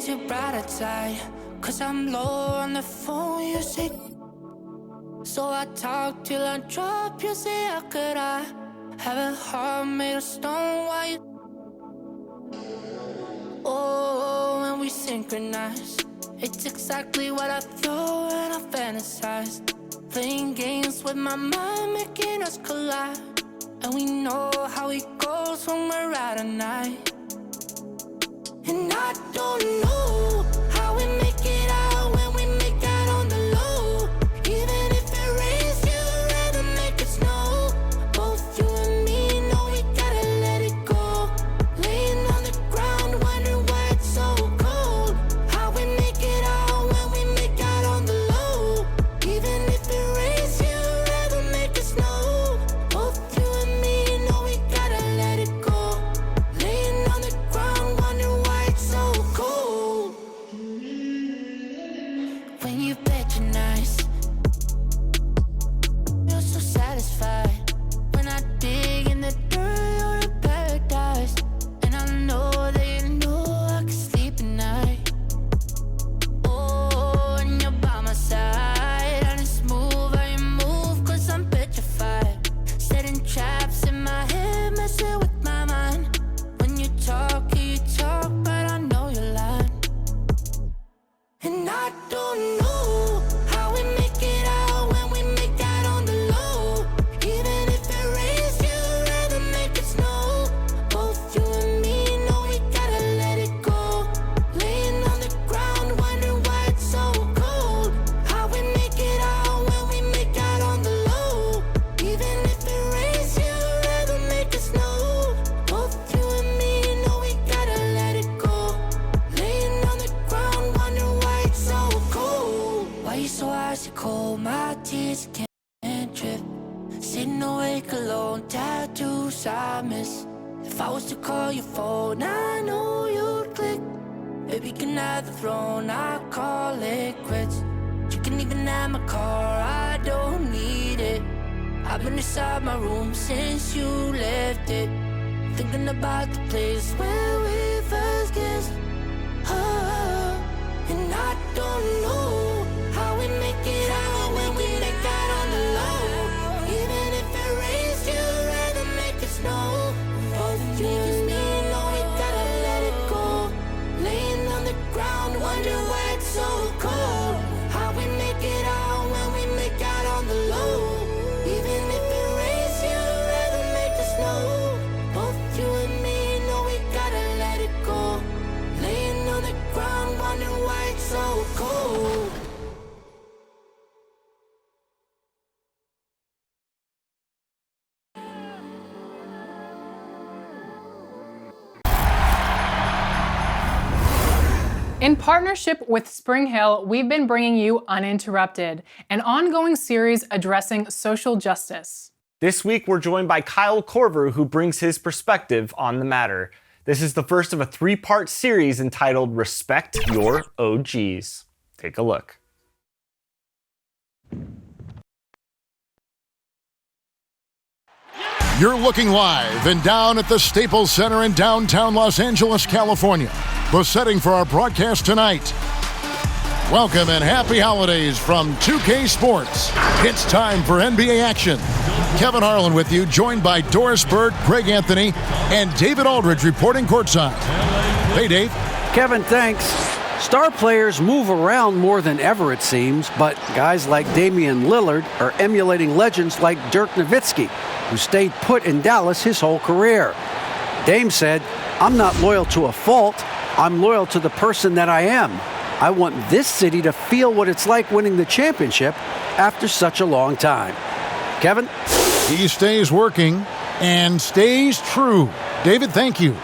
your brighter side. Cause I'm low on the phone, you say. So I talk till I drop, you say, how could I have a heart made of stone? Why you? Oh, when we synchronize, it's exactly what I thought and I fantasized. Playing games with my mind, making us collide. And we know how it goes when we're out at night. And I don't know how we make it out when we make out on the low. Even if it rains, you'd rather make it snow. Both you and me know we gotta let it go. Laying on the ground, wondering why it's so cold. How we make it out when we make out on the low. Even if it rains, you'd rather make it snow. Both you and me know we gotta let it go. Laying on the ground, wondering why it's so cold. When you patronize, you're so satisfied. When I dig in the dirt, you're a paradise. And I know that you know I can sleep at night. Oh, and you're by my side. I just move how you move, cause I'm petrified. Setting traps in my head, messing with my mind. When you talk, but I know you're lying. And I don't know how we make it out when we make out on the low. Even if it rains, you'd rather make it snow. Both you and me know we gotta let it go. Laying on the ground, wondering why it's so cold. How we make it out when we make out on the low. Even if it rains, you'd rather make it snow. Both you and me know we gotta let it go. Laying on the ground, wondering why it's so cold. Why you so icy cold? My tears can't drip. Sitting awake alone, tattoos I miss. If I was to call your phone, I know you'd click. Baby, can have the throne, I call it quits. You can even have my car, I don't need it. I've been inside my room since you left it. Thinking about the place where we first kissed. Oh, and I don't know how we make it out when we make out on the low. Even if it rains, you'd rather make it snow. Both you and me know we gotta let it go. Laying on the ground, wondering why it's so cold. How we make it out when we make out on the low. Even if it rains, you'd rather make it snow. Both you and me know we gotta let it go. Laying on the ground, wondering why it's so cold. In partnership with Spring Hill, we've been bringing you Uninterrupted, an ongoing series addressing social justice. This week, we're joined by Kyle Korver, who brings his perspective on the matter. This is the first of a 3-part series entitled Respect Your OGs. Take a look. You're looking live and down at the Staples Center in downtown Los Angeles, California. The setting for our broadcast tonight. Welcome and happy holidays from 2K Sports. It's time for NBA action. Kevin Harlan with you, joined by Doris Bird, Greg Anthony, and David Aldridge reporting courtside. Hey, Dave. Kevin, thanks. Star players move around more than ever, it seems, but guys like Damian Lillard are emulating legends like Dirk Nowitzki, who stayed put in Dallas his whole career. Dame said, "I'm not loyal to a fault. I'm loyal to the person that I am. I want this city to feel what it's like winning the championship after such a long time." Kevin? He stays working and stays true. David, thank you.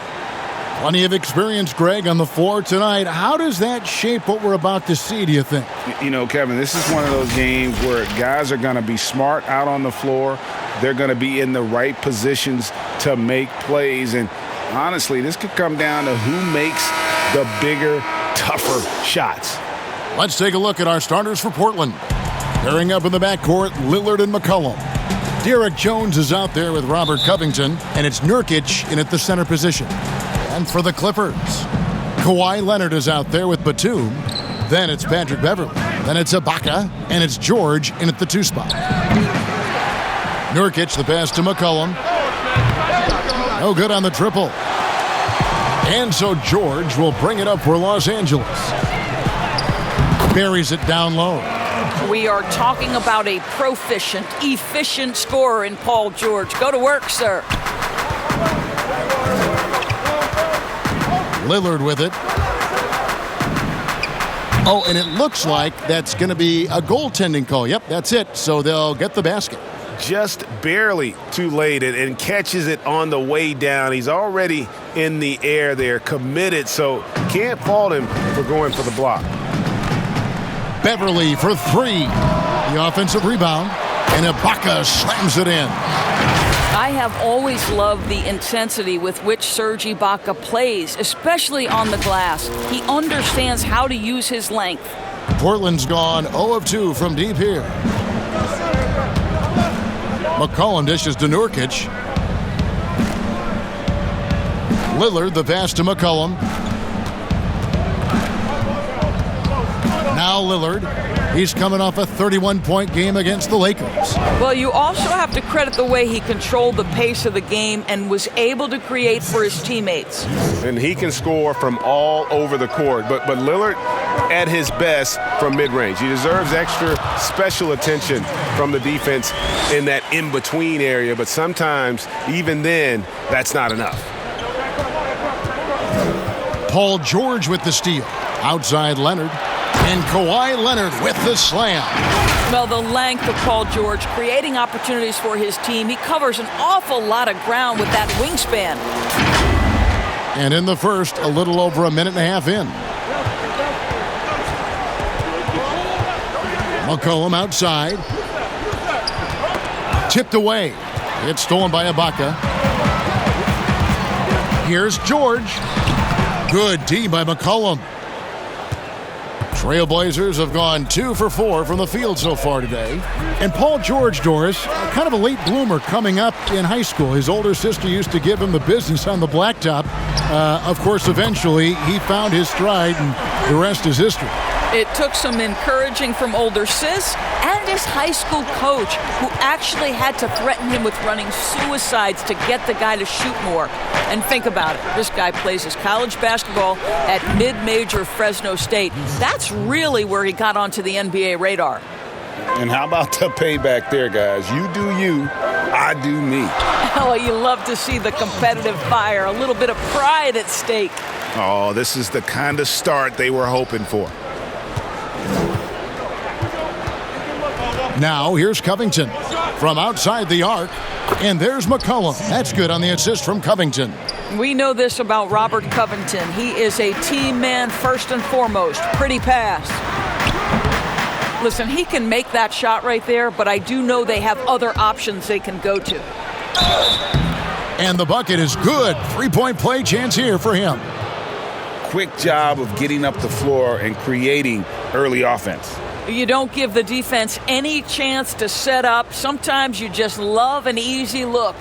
Plenty of experience, Greg, on the floor tonight. How does that shape what we're about to see, do you think? You know, Kevin, this is one of those games where guys are going to be smart out on the floor. They're going to be in the right positions to make plays. And honestly, this could come down to who makes the bigger, tougher shots. Let's take a look at our starters for Portland. Pairing up in the backcourt, Lillard and McCollum. Derek Jones is out there with Robert Covington, and it's Nurkic in at the center position. And for the Clippers, Kawhi Leonard is out there with Batum. Then it's Patrick Beverly. Then it's Ibaka. And it's George in at the 2 spot. Nurkic, the pass to McCollum. No good on the triple. And so George will bring it up for Los Angeles. Buries it down low. We are talking about a proficient, efficient scorer in Paul George. Go to work, sir. Lillard with it. Oh, and it looks like that's going to be a goaltending call. Yep, that's it. So they'll get the basket. Just barely too late and catches it on the way down. He's already in the air there, committed, so can't fault him for going for the block. Beverly for 3. The offensive rebound. And Ibaka slams it in. I have always loved the intensity with which Serge Ibaka plays, especially on the glass. He understands how to use his length. Portland's gone 0 of 2 from deep here. McCollum dishes to Nurkic. Lillard, the pass to McCollum. Now Lillard. He's coming off a 31-point game against the Lakers. Well, you also have to credit the way he controlled the pace of the game and was able to create for his teammates. And he can score from all over the court. But Lillard at his best from mid-range. He deserves extra special attention from the defense in that in-between area. But sometimes, even then, that's not enough. Paul George with the steal. Outside Leonard. And Kawhi Leonard with the slam. Well, the length of Paul George, creating opportunities for his team. He covers an awful lot of ground with that wingspan. And in the first, a little over a minute and a half in. McCollum outside. Tipped away. It's stolen by Ibaka. Here's George. Good D by McCollum. Trailblazers have gone 2 for 4 from the field so far today. And Paul George, Doris, kind of a late bloomer coming up in high school. His older sister used to give him the business on the blacktop. Of course, eventually, he found his stride, and the rest is history. It took some encouraging from older sis and his high school coach, who actually had to threaten him with running suicides to get the guy to shoot more. And think about it. This guy plays his college basketball at mid-major Fresno State. That's really where he got onto the NBA radar. And how about the payback there, guys? You do you, I do me. Oh, you love to see the competitive fire, a little bit of pride at stake. Oh, this is the kind of start they were hoping for. Now here's Covington from outside the arc, and there's McCollum. That's good on the assist from Covington. We know this about Robert Covington. He is a team man first and foremost. Pretty pass. Listen, he can make that shot right there, but I do know they have other options they can go to. And the bucket is good. 3-point play chance here for him. Quick job of getting up the floor and creating early offense. You don't give the defense any chance to set up. Sometimes you just love an easy look.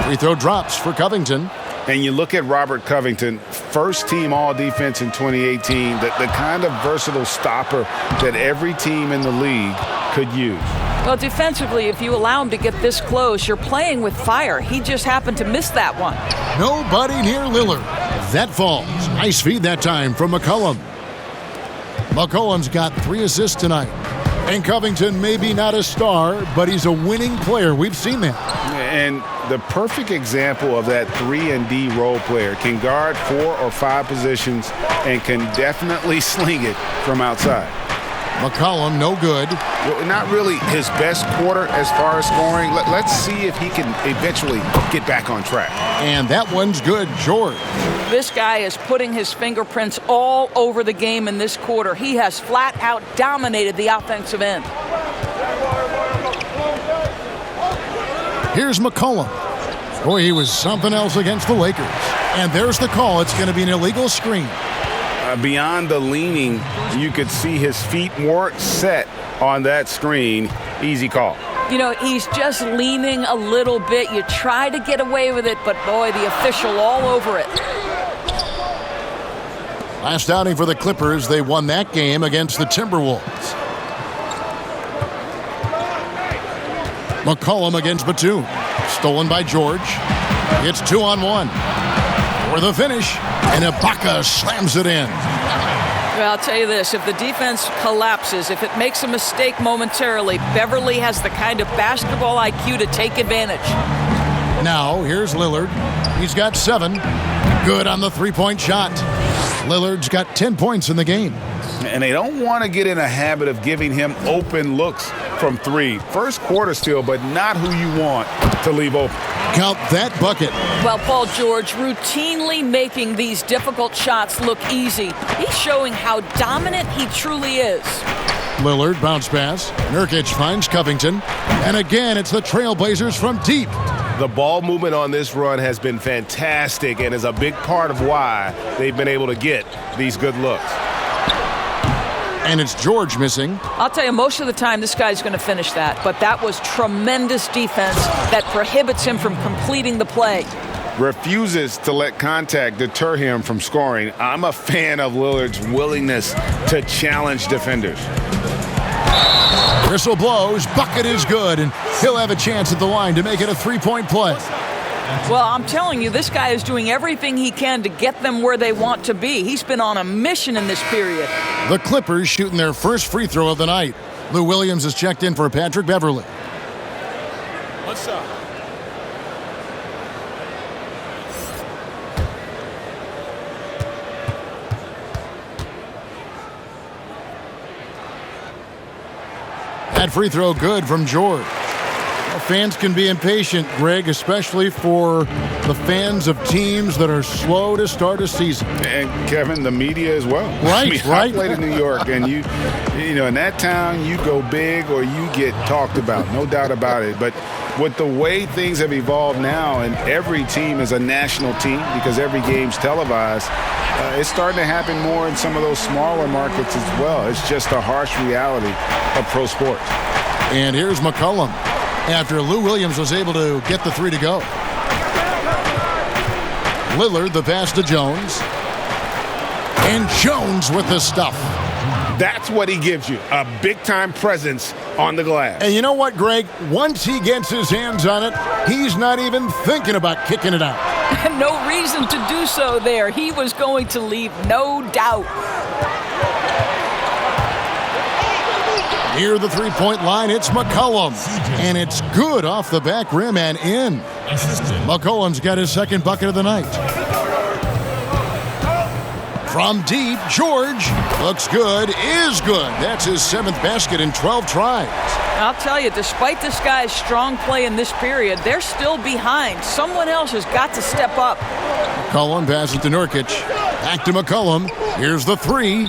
Free throw drops for Covington. And you look at Robert Covington, first team all-defense in 2018, the kind of versatile stopper that every team in the league could use. Well, defensively, if you allow him to get this close, you're playing with fire. He just happened to miss that one. Nobody near Lillard. That falls. Nice feed that time from McCollum. McCollum's got 3 assists tonight. And Covington may be not a star, but he's a winning player. We've seen that. And the perfect example of that 3-and-D role player, can guard 4 or 5 positions and can definitely sling it from outside. McCollum, no good. Well, not really his best quarter as far as scoring. Let's see if he can eventually get back on track. And that one's good, George. This guy is putting his fingerprints all over the game in this quarter. He has flat out dominated the offensive end. Here's McCollum. Boy, he was something else against the Lakers. And there's the call. It's going to be an illegal screen. Beyond the leaning, you could see his feet weren't set on that screen. Easy call. You know, he's just leaning a little bit. You try to get away with it, but boy, the official all over it. Last outing for the Clippers, they won that game against the Timberwolves. McCollum against Batum. Stolen by George. It's 2-on-1. For the finish, and Ibaka slams it in. Well, I'll tell you this, if the defense collapses, if it makes a mistake momentarily, Beverly has the kind of basketball IQ to take advantage. Now, here's Lillard. He's got 7. Good on the three-point shot. Lillard's got 10 points in the game. And they don't want to get in a habit of giving him open looks from 3. First quarter still, but not who you want to leave open. Count that bucket. Well, Paul George routinely making these difficult shots look easy. He's showing how dominant he truly is. Lillard, bounce pass. Nurkic finds Covington. And again, it's the Trailblazers from deep. The ball movement on this run has been fantastic and is a big part of why they've been able to get these good looks. And it's George missing. I'll tell you, most of the time this guy's going to finish that, but that was tremendous defense that prohibits him from completing the play. Refuses to let contact deter him from scoring. I'm a fan of Lillard's willingness to challenge defenders. Whistle blows, bucket is good, and he'll have a chance at the line to make it a 3-point play. Well, I'm telling you, this guy is doing everything he can to get them where they want to be. He's been on a mission in this period. The Clippers shooting their first free throw of the night. Lou Williams is checked in for Patrick Beverly. What's up? That free throw good from George. Well, fans can be impatient, Greg, especially for the fans of teams that are slow to start a season. And Kevin, the media as well. Right, I played in New York, and you know, in that town, you go big or you get talked about, no doubt about it. But with the way things have evolved now, and every team is a national team because every game's televised, it's starting to happen more in some of those smaller markets as well. It's just a harsh reality of pro sports. And here's McCollum after Lou Williams was able to get the 3 to go. Lillard, the pass to Jones. And Jones with the stuff. That's what he gives you, a big-time presence on the glass. And you know what, Greg? Once he gets his hands on it, he's not even thinking about kicking it out. No reason to do so there. He was going to leave, no doubt. Near the three-point line, it's McCollum. And it's good off the back rim and in. McCollum's got his second bucket of the night. From deep, George looks good, is good. That's his 7th basket in 12 tries. I'll tell you, despite this guy's strong play in this period, they're still behind. Someone else has got to step up. McCollum passes to Nurkic. Back to McCollum. Here's the 3.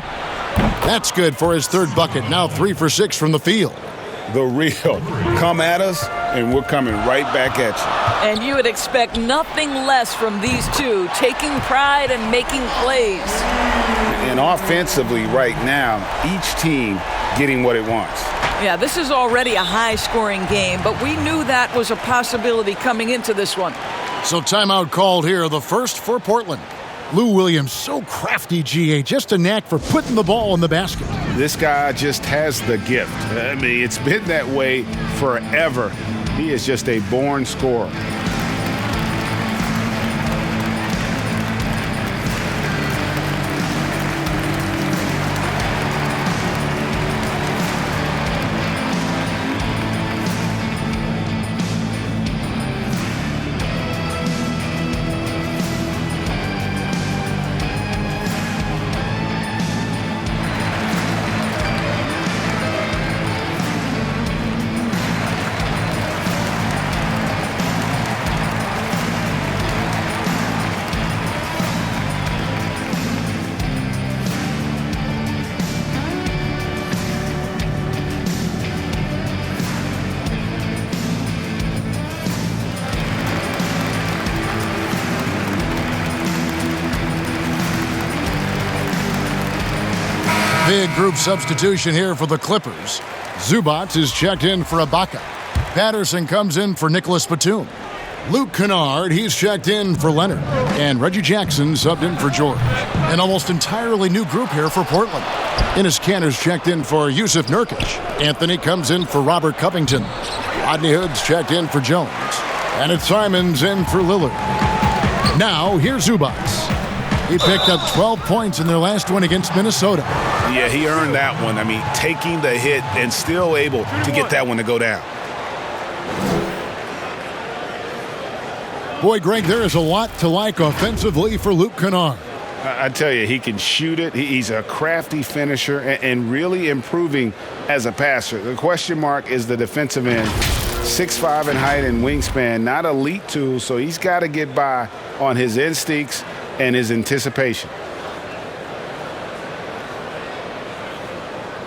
That's good for his 3rd bucket. Now 3 for 6 from the field. The real. Come at us, and we're coming right back at you. And you would expect nothing less from these two, taking pride and making plays. And offensively right now, each team getting what it wants. Yeah, this is already a high-scoring game, but we knew that was a possibility coming into this one. So timeout called here, the first for Portland. Lou Williams, so crafty, GA, just a knack for putting the ball in the basket. This guy just has the gift. I mean, it's been that way forever. He is just a born scorer. Big group substitution here for the Clippers. Zubac is checked in for Ibaka. Patterson comes in for Nicholas Batum. Luke Kennard, he's checked in for Leonard. And Reggie Jackson subbed in for George. An almost entirely new group here for Portland. Enes Kanter's checked in for Yusuf Nurkic. Anthony comes in for Robert Covington. Rodney Hood's checked in for Jones. And it's Simons in for Lillard. Now, here's Zubac. He picked up 12 points in their last win against Minnesota. Yeah, he earned that one. I mean, taking the hit and still able to get that one to go down. Boy, Greg, there is a lot to like offensively for Luke Kennard. I tell you, he can shoot it. He's a crafty finisher and really improving as a passer. The question mark is the defensive end. 6'5" in height and wingspan, not elite tools, so he's got to get by on his instincts and his anticipation.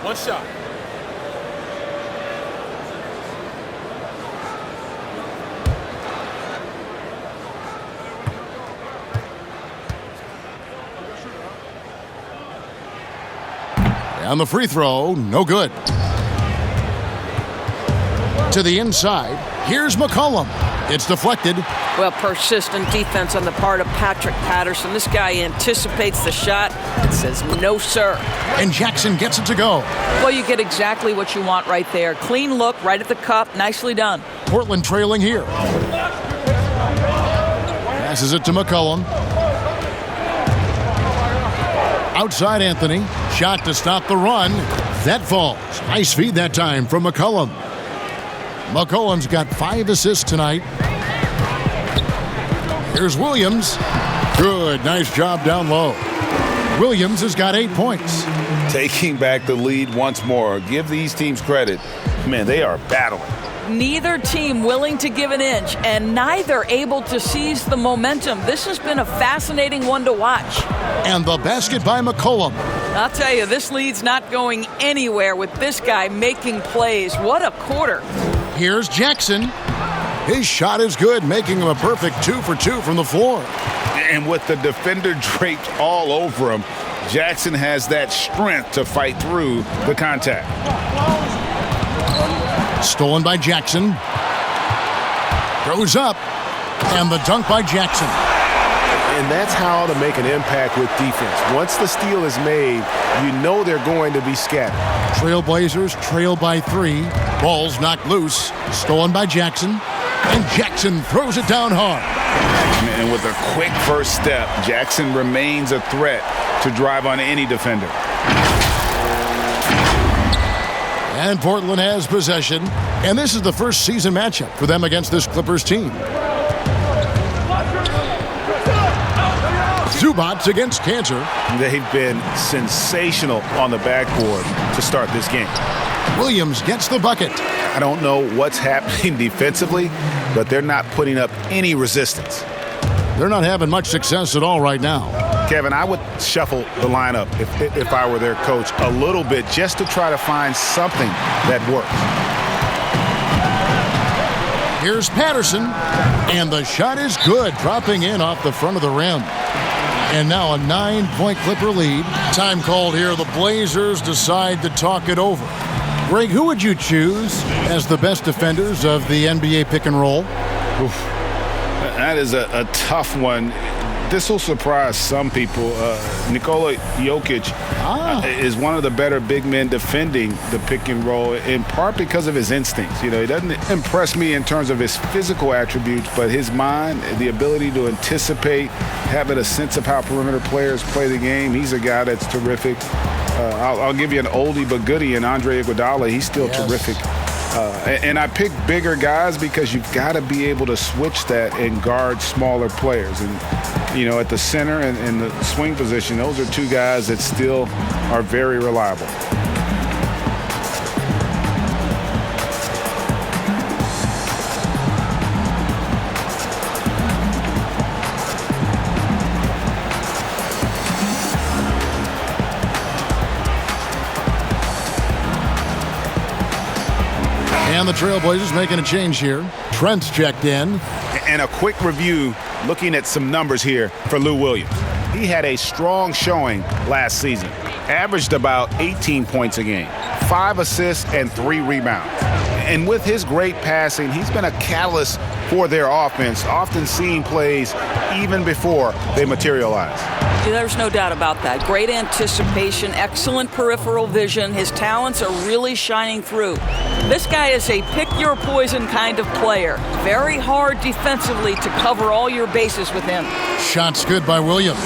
One shot. And the free throw, no good. To the inside, here's McCollum. It's deflected. Well, persistent defense on the part of Patrick Patterson. This guy anticipates the shot and says, no, sir. And Jackson gets it to go. Well, you get exactly what you want right there. Clean look, right at the cup. Nicely done. Portland trailing here. Passes it to McCollum. Outside Anthony. Shot to stop the run. That falls. Nice feed that time from McCollum. McCollum's got 5 assists tonight. Here's Williams. Good. Nice job down low. Williams has got 8 points. Taking back the lead once more. Give these teams credit. Man, they are battling. Neither team willing to give an inch and neither able to seize the momentum. This has been a fascinating one to watch. And the basket by McCollum. I'll tell you, this lead's not going anywhere with this guy making plays. What a quarter. Here's Jackson. His shot is good, making him a perfect 2 for 2 from the floor. And with the defender draped all over him, Jackson has that strength to fight through the contact. Stolen by Jackson. Goes up. And the dunk by Jackson. And that's how to make an impact with defense. Once the steal is made, you know they're going to be scattered. Trailblazers trail by 3. Ball's knocked loose. Stolen by Jackson. And Jackson throws it down hard. And with a quick first step, Jackson remains a threat to drive on any defender. And Portland has possession. And this is the first season matchup for them against this Clippers team. Zubac against Kanter. They've been sensational on the backboard to start this game. Williams gets the bucket. I don't know what's happening defensively, but they're not putting up any resistance. They're not having much success at all right now. Kevin, I would shuffle the lineup if I were their coach a little bit just to try to find something that works. Here's Patterson, and the shot is good, dropping in off the front of the rim. And now a 9-point Clipper lead. Time called here. The Blazers decide to talk it over. Greg, who would you choose as the best defenders of the NBA pick and roll? Oof. That is a tough one. This will surprise some people. Nikola Jokic is one of the better big men defending the pick and roll, in part because of his instincts. You know, he doesn't impress me in terms of his physical attributes, but his mind, the ability to anticipate, having a sense of how perimeter players play the game. He's a guy that's terrific. I'll give you an oldie but goodie in Andre Iguodala. He's still terrific. And I pick bigger guys because you've got to be able to switch that and guard smaller players. And, you know, at the center and the swing position, those are 2 guys that still are very reliable. And the Trailblazers making a change here. Trent's checked in. And a quick review looking at some numbers here for Lou Williams. He had a strong showing last season. averaged about 18 points a game, 5 assists and 3 rebounds. And with his great passing, he's been a catalyst for their offense, often seeing plays even before they materialize. There's no doubt about that. Great anticipation, excellent peripheral vision. His talents are really shining through. This guy is a pick-your-poison kind of player. Very hard defensively to cover all your bases with him. Shots good by Williams.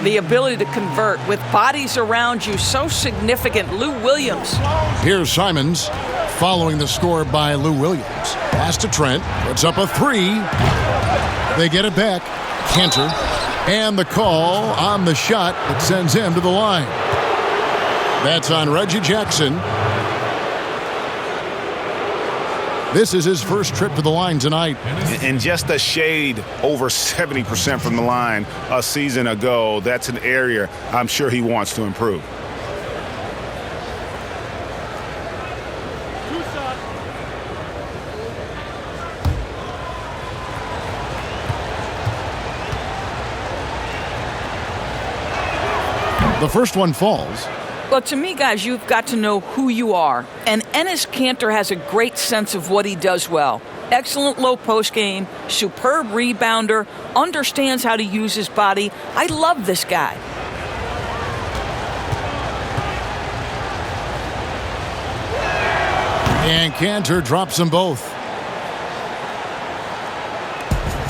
The ability to convert with bodies around you, so significant. Lou Williams. Here's Simons following the score by Lou Williams. Pass to Trent, puts up a 3. They get it back. Cantor. And the call on the shot that sends him to the line. That's on Reggie Jackson. This is his first trip to the line tonight. And just a shade over 70% from the line a season ago. That's an area I'm sure he wants to improve. The first one falls. Well, to me, guys, you've got to know who you are. And Enes Kanter has a great sense of what he does well. Excellent low post game, superb rebounder, understands how to use his body. I love this guy. And Cantor drops them both.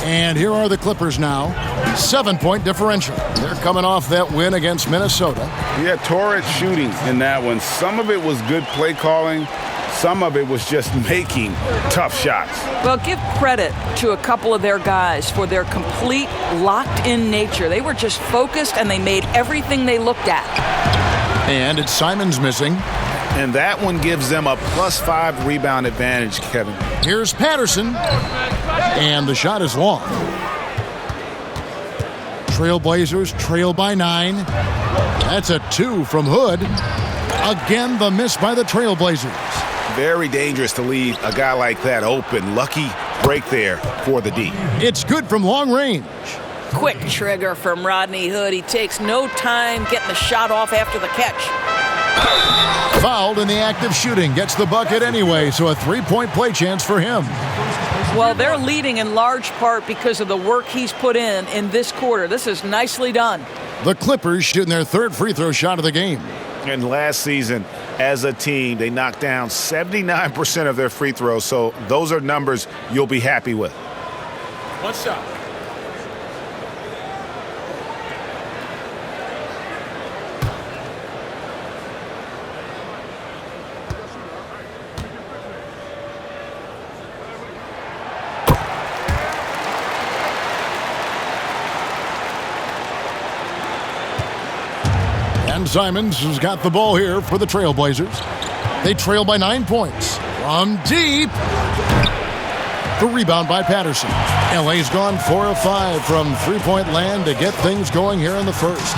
And here are the Clippers now. 7-point differential. They're coming off that win against Minnesota. Yeah, torrid shooting in that one. Some of it was good play calling. Some of it was just making tough shots. Well, give credit to a couple of their guys for their complete locked-in nature. They were just focused, and they made everything they looked at. And it's Simons missing. And that one gives them a +5 rebound advantage, Kevin. Here's Patterson. And the shot is long. Trailblazers trail by 9. That's a 2 from Hood. Again, the miss by the Trailblazers. Very dangerous to leave a guy like that open. Lucky break there for the D. It's good from long range. Quick trigger from Rodney Hood. He takes no time getting the shot off after the catch. Fouled in the act of shooting. Gets the bucket anyway, so a 3-point play chance for him. Well, they're leading in large part because of the work he's put in this quarter. This is nicely done. The Clippers shooting their 3rd free throw shot of the game. And last season, as a team, they knocked down 79% of their free throws, so those are numbers you'll be happy with. One shot. Simons has got the ball here for the Trailblazers. They trail by 9 points. From deep. The rebound by Patterson. LA's gone 4 of 5 from three-point land to get things going here in the first.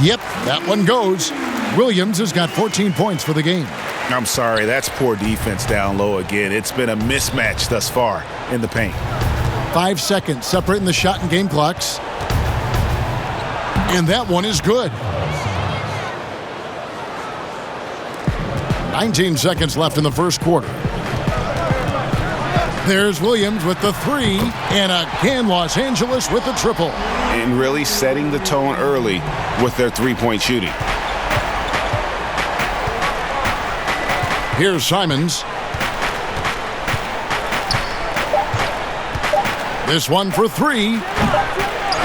Yep, that one goes. Williams has got 14 points for the game. I'm sorry, that's poor defense down low again. It's been a mismatch thus far in the paint. 5 seconds separating the shot and game clocks. And that one is good. 19 seconds left in the first quarter. There's Williams with the 3, and again Los Angeles with the triple. And really setting the tone early with their three-point shooting. Here's Simons. This one for 3.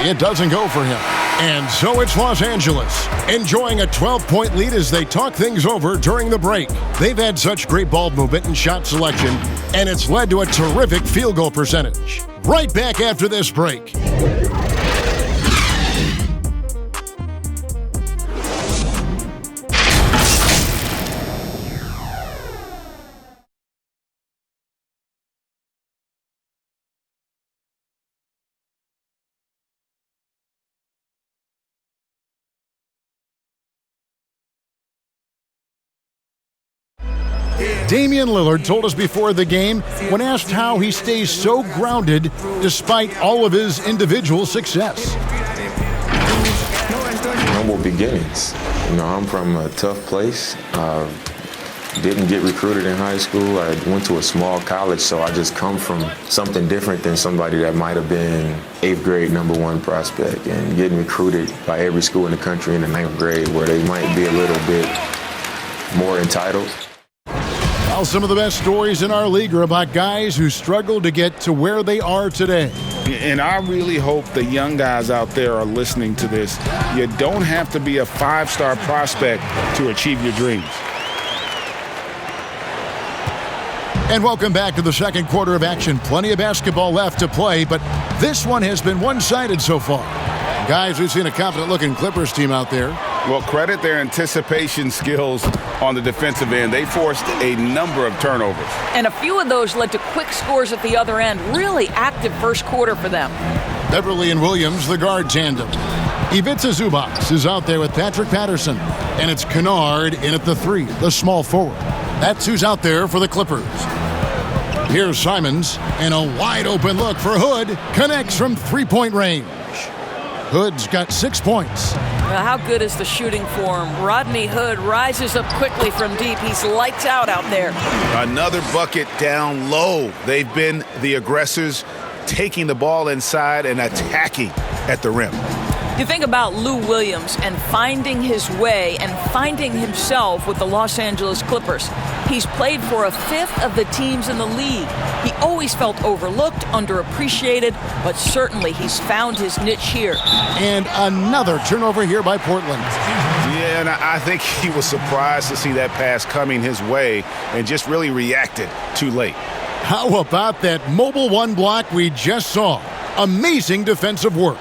It doesn't go for him. And so it's Los Angeles, enjoying a 12-point lead as they talk things over during the break. They've had such great ball movement and shot selection, and it's led to a terrific field goal percentage. Right back after this break. Damian Lillard told us before the game, when asked how he stays so grounded despite all of his individual success. Humble beginnings. I'm from a tough place. Didn't get recruited in high school. I went to a small college, so I just come from something different than somebody that might have been 8th grade #1 prospect and getting recruited by every school in the country in the 9th grade where they might be a little bit more entitled. Well, some of the best stories in our league are about guys who struggled to get to where they are today. And I really hope the young guys out there are listening to this. You don't have to be a 5-star prospect to achieve your dreams. And welcome back to the second quarter of action. Plenty of basketball left to play, but this one has been one-sided so far. Guys, we've seen a confident-looking Clippers team out there. Well, credit their anticipation skills on the defensive end. They forced a number of turnovers. And a few of those led to quick scores at the other end. Really active first quarter for them. Beverly and Williams, the guard tandem. Ivica Zubac is out there with Patrick Patterson. And it's Kennard in at the 3, the small forward. That's who's out there for the Clippers. Here's Simons, and a wide-open look for Hood. Connects from three-point range. Hood's got 6 points. Now, how good is the shooting form? Rodney Hood rises up quickly from deep. He's lights out there. Another bucket down low. They've been the aggressors, taking the ball inside and attacking at the rim. You think about Lou Williams and finding his way and finding himself with the Los Angeles Clippers. He's played for a fifth of the teams in the league. He always felt overlooked, underappreciated, but certainly he's found his niche here. And another turnover here by Portland. Yeah, and I think he was surprised to see that pass coming his way and just really reacted too late. How about that mobile one block we just saw? Amazing defensive work.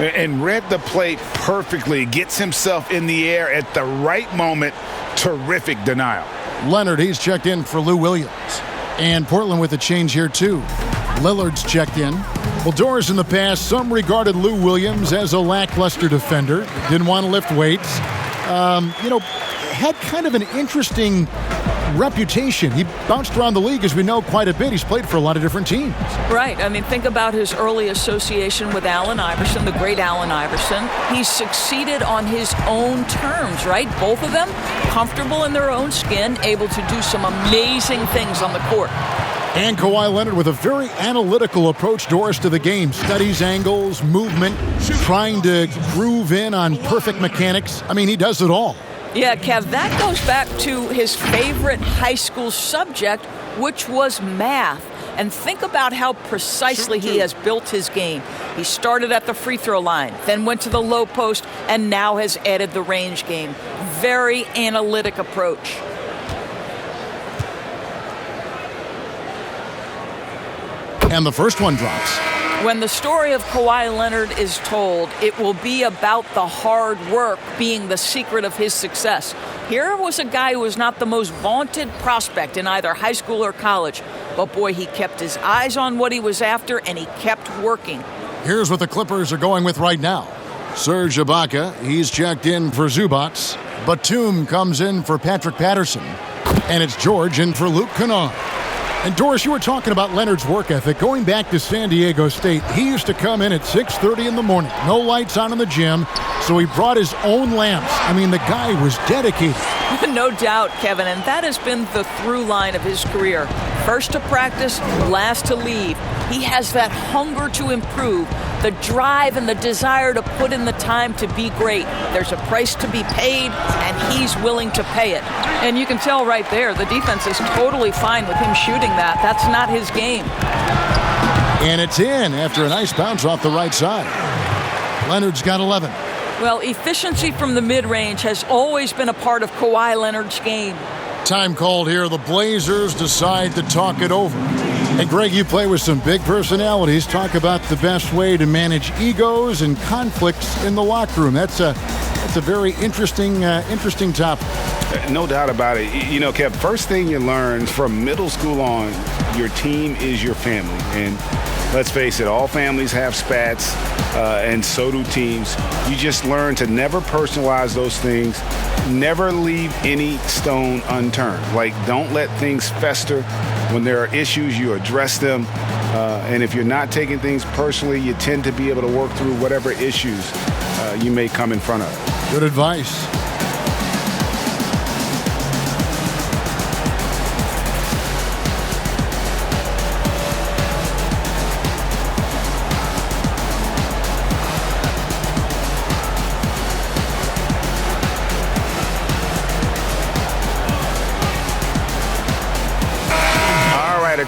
And read the play perfectly. Gets himself in the air at the right moment. Terrific denial. Leonard, he's checked in for Lou Williams. And Portland with a change here, too. Lillard's checked in. Well, Doris, in the past, some regarded Lou Williams as a lackluster defender. Didn't want to lift weights. Had kind of an interesting reputation. He bounced around the league, as we know, quite a bit. He's played for a lot of different teams. Right. I mean, think about his early association with Allen Iverson, the great Allen Iverson. He succeeded on his own terms, right? Both of them comfortable in their own skin, able to do some amazing things on the court. And Kawhi Leonard with a very analytical approach, Doris, to the game. Studies angles, movement, trying to groove in on perfect mechanics. I mean, he does it all. Yeah, Kev, that goes back to his favorite high school subject, which was math. And think about how precisely he has built his game. He started at the free throw line, then went to the low post, and now has added the range game. Very analytic approach. And the first one drops. When the story of Kawhi Leonard is told, it will be about the hard work being the secret of his success. Here was a guy who was not the most vaunted prospect in either high school or college. But boy, he kept his eyes on what he was after, and he kept working. Here's what the Clippers are going with right now. Serge Ibaka, he's checked in for Zubac. Batum comes in for Patrick Patterson. And it's George in for Luke Kennard. And Doris, you were talking about Leonard's work ethic. Going back to San Diego State, he used to come in at 6:30 in the morning. No lights on in the gym, so he brought his own lamps. I mean, the guy was dedicated. No doubt, Kevin, and that has been the through line of his career. First to practice, last to leave. He has that hunger to improve, the drive and the desire to put in the time to be great. There's a price to be paid, and he's willing to pay it. And you can tell right there, the defense is totally fine with him shooting that. That's not his game. And it's in after a nice bounce off the right side. Leonard's got 11. Well, efficiency from the mid-range has always been a part of Kawhi Leonard's game. Time called here. The Blazers decide to talk it over. And Greg, you play with some big personalities. Talk about the best way to manage egos and conflicts in the locker room. That's a very interesting topic. No doubt about it. You know, Kev, first thing you learn from middle school on, your team is your family. And let's face it, all families have spats, and so do teams. You just learn to never personalize those things. Never leave any stone unturned. Like, don't let things fester. When there are issues, you address them. And if you're not taking things personally, you tend to be able to work through whatever issues you may come in front of. Good advice.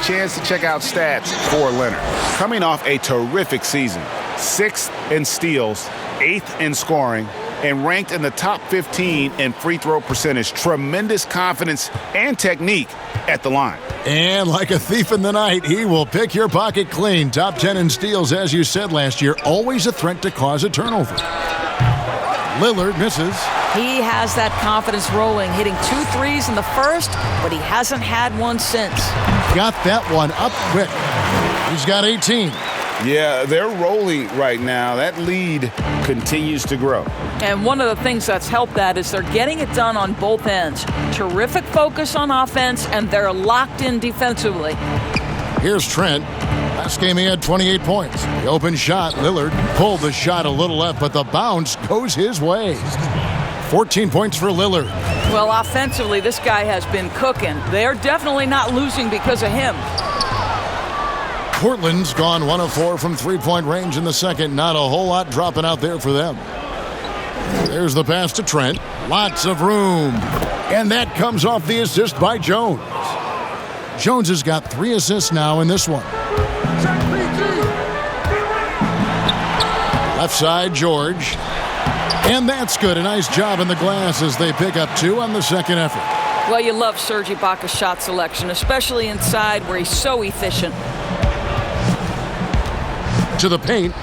chance to check out stats for Leonard. Coming off a terrific season, 6th in steals, 8th in scoring, and ranked in the top 15 in free throw percentage. Tremendous confidence and technique at the line. And like a thief in the night, he will pick your pocket clean. Top 10 in steals, as you said last year, always a threat to cause a turnover. Lillard misses. He has that confidence rolling, hitting 2 threes in the first, but he hasn't had one since. Got that one up quick. He's got 18. Yeah, they're rolling right now. That lead continues to grow. And one of the things that's helped that is they're getting it done on both ends. Terrific focus on offense, and they're locked in defensively. Here's Trent. Last game he had 28 points. The open shot, Lillard pulled the shot a little left, but the bounce goes his way. 14 points for Lillard. Well, offensively, this guy has been cooking. They're definitely not losing because of him. Portland's gone 1 of 4 from three-point range in the second. Not a whole lot dropping out there for them. There's the pass to Trent. Lots of room. And that comes off the assist by Jones. Jones has got 3 assists now in this one. Left side, George. And that's good. A nice job in the glass as they pick up 2 on the second effort. Well, you love Serge Ibaka's shot selection, especially inside where he's so efficient. To the paint.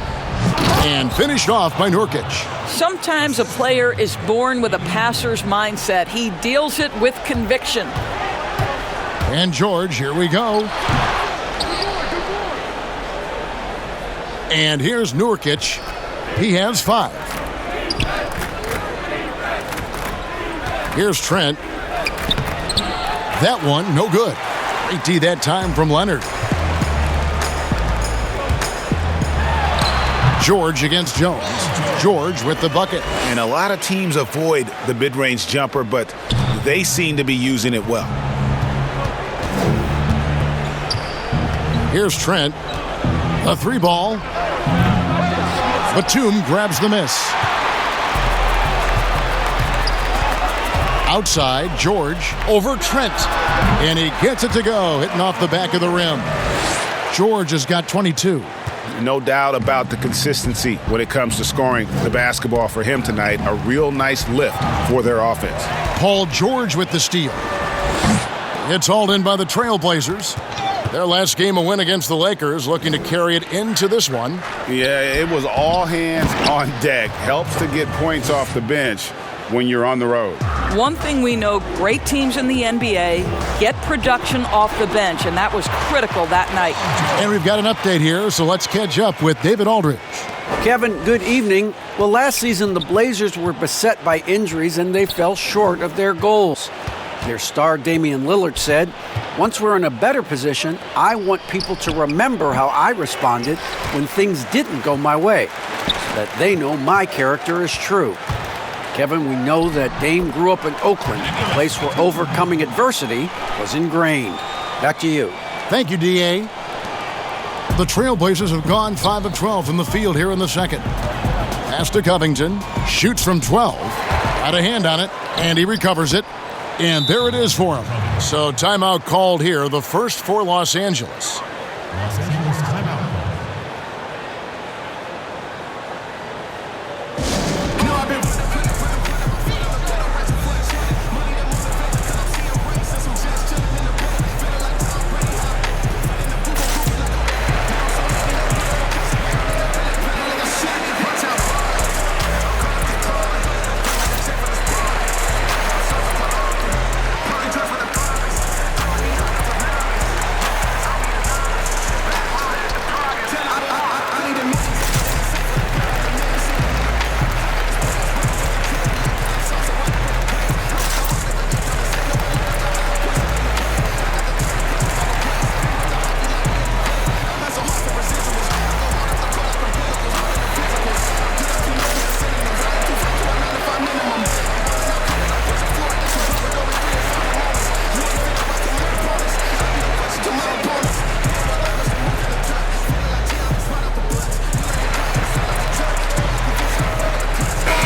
And finished off by Nurkic. Sometimes a player is born with a passer's mindset. He deals it with conviction. And George, here we go. And here's Nurkic. He has 5. Here's Trent. That one, no good. Great D that time from Leonard. George against Jones. George with the bucket. And a lot of teams avoid the mid-range jumper, but they seem to be using it well. Here's Trent. A 3-ball. Batum grabs the miss. Outside, George over Trent. And he gets it to go, hitting off the back of the rim. George has got 22. No doubt about the consistency when it comes to scoring the basketball for him tonight. A real nice lift for their offense. Paul George with the steal. It's hauled in by the Trailblazers. Their last game a win against the Lakers, looking to carry it into this one. Yeah, it was all hands on deck. Helps to get points off the bench when you're on the road. One thing we know, great teams in the NBA get production off the bench, and that was critical that night. And we've got an update here, so let's catch up with David Aldridge. Kevin, good evening. Well, last season the Blazers were beset by injuries and they fell short of their goals. Their star Damian Lillard said, "Once we're in a better position, I want people to remember how I responded when things didn't go my way, so that they know my character is true." Kevin, we know that Dame grew up in Oakland, a place where overcoming adversity was ingrained. Back to you. Thank you, D.A. The Trailblazers have gone 5 of 12 from the field here in the second. Pass to Covington. Shoots from 12. Got a hand on it, and he recovers it. And there it is for him. So timeout called here, the first for Los Angeles. Los Angeles timeout.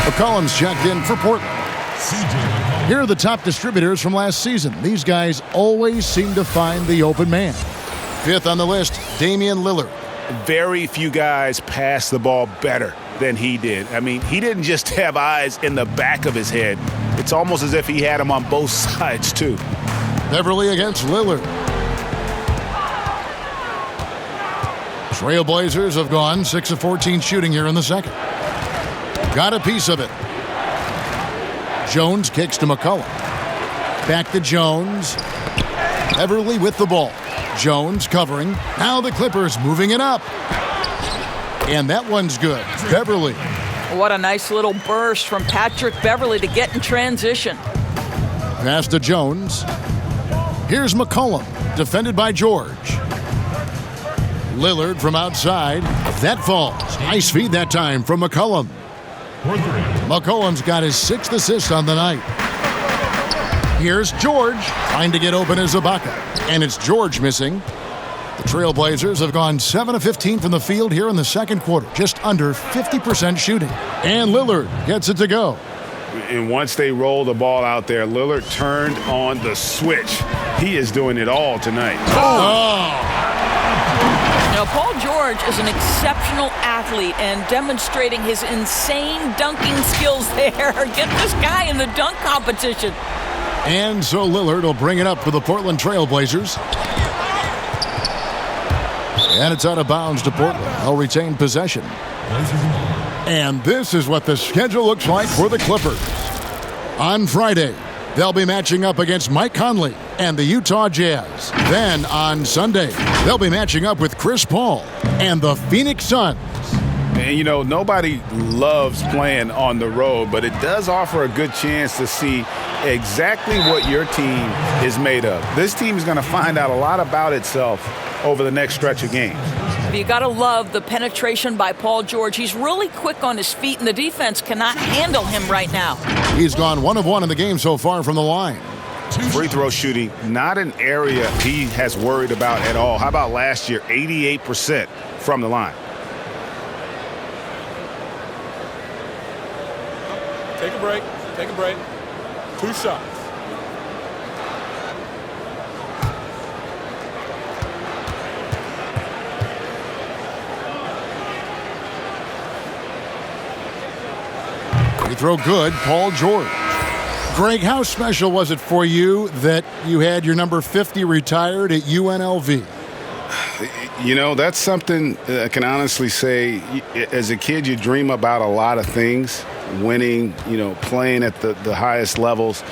McCollum's checked in for Portland. Here are the top distributors from last season. These guys always seem to find the open man. Fifth on the list, Damian Lillard. Very few guys pass the ball better than he did. I mean, he didn't just have eyes in the back of his head. It's almost as if he had them on both sides, too. Beverly against Lillard. Trailblazers have gone 6 of 14 shooting here in the second. Got a piece of it. Jones kicks to McCollum. Back to Jones. Beverly with the ball. Jones covering. Now the Clippers moving it up. And that one's good. Beverly. What a nice little burst from Patrick Beverly to get in transition. Pass to Jones. Here's McCollum, defended by George. Lillard from outside. That falls. Nice feed that time from McCollum. McCollum's got his 6th assist on the night. Here's George, trying to get open as Ibaka. And it's George missing. The Trailblazers have gone 7 of 15 from the field here in the second quarter. Just under 50% shooting. And Lillard gets it to go. And once they roll the ball out there, Lillard turned on the switch. He is doing it all tonight. Now, Paul George is an exceptional athlete and demonstrating his insane dunking skills there. Get this guy in the dunk competition. And so Lillard will bring it up for the Portland Trailblazers. And it's out of bounds to Portland. They'll retain possession. And this is what the schedule looks like for the Clippers. On Friday, they'll be matching up against Mike Conley and the Utah Jazz. Then on Sunday, they'll be matching up with Chris Paul and the Phoenix Suns. And, you know, nobody loves playing on the road, but it does offer a good chance to see exactly what your team is made of. This team is going to find out a lot about itself over the next stretch of games. You got to love the penetration by Paul George. He's really quick on his feet, and the defense cannot handle him right now. He's gone 1 of 1 in the game so far from the line. Free throw shooting, not an area he has worried about at all. How about last year, 88% from the line? Take a break. Take a break. 2 shots. Free throw good, Paul George. Greg, how special was it for you that you had your number 50 retired at UNLV? You know, that's something I can honestly say. As a kid, you dream about a lot of things. Winning, you know, playing at the highest levels.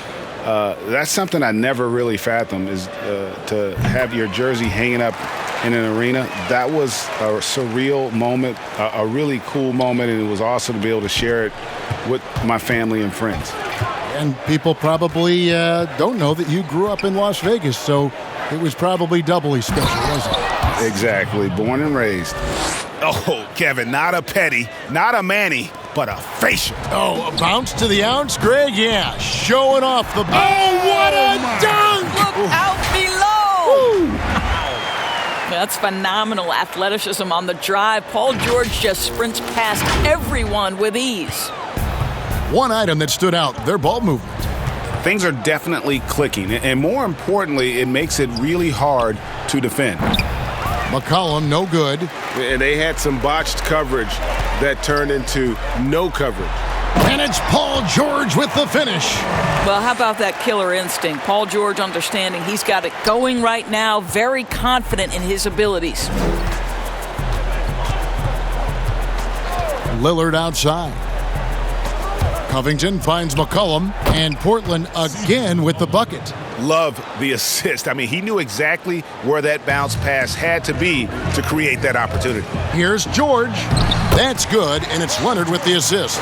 That's something I never really fathomed, is to have your jersey hanging up in an arena. That was a surreal moment, a really cool moment, and it was awesome to be able to share it with my family and friends. And people probably don't know that you grew up in Las Vegas, so it was probably doubly special, wasn't it? Exactly. Born and raised. Oh, Kevin, not a petty, not a Manny, but a facial. Oh, a bounce to the ounce, Greg? Yeah, showing off the... Oh, what a dunk! Look out below! That's phenomenal athleticism on the drive. Paul George just sprints past everyone with ease. One item that stood out, their ball movement. Things are definitely clicking, and more importantly, it makes it really hard to defend. McCollum, no good. And they had some botched coverage that turned into no coverage. And it's Paul George with the finish. Well, how about that killer instinct? Paul George understanding he's got it going right now, very confident in his abilities. Lillard outside. Covington finds McCollum, and Portland again with the bucket. Love the assist. I mean, he knew exactly where that bounce pass had to be to create that opportunity. Here's George. That's good, and it's Leonard with the assist.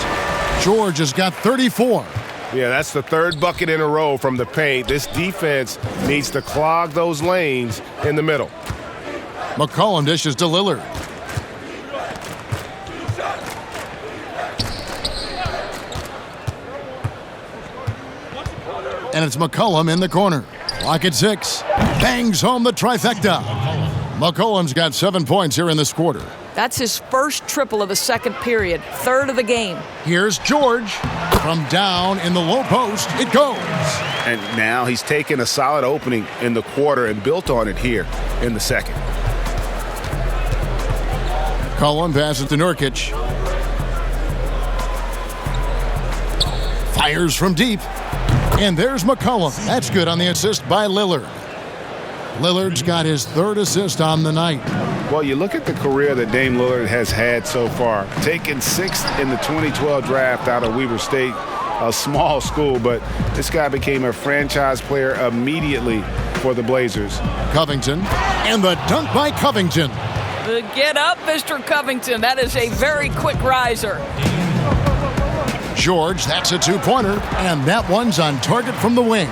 George has got 34. Yeah, that's the 3rd bucket in a row from the paint. This defense needs to clog those lanes in the middle. McCollum dishes to Lillard. And it's McCollum in the corner. Clock at 6. Bangs home the trifecta. McCollum's got 7 points here in this quarter. That's his first triple of the second period, 3rd of the game. Here's George. From down in the low post, it goes. And now he's taken a solid opening in the quarter and built on it here in the second. McCollum passes to Nurkic. Fires from deep. And there's McCollum. That's good on the assist by Lillard. Lillard's got his third assist on the night. Well, you look at the career that Dame Lillard has had so far. Taken 6th in the 2012 draft out of Weber State, a small school, but this guy became a franchise player immediately for the Blazers. Covington, and the dunk by Covington. Get up, Mr. Covington. That is a very quick riser. George, that's a two-pointer, and that one's on target from the wing.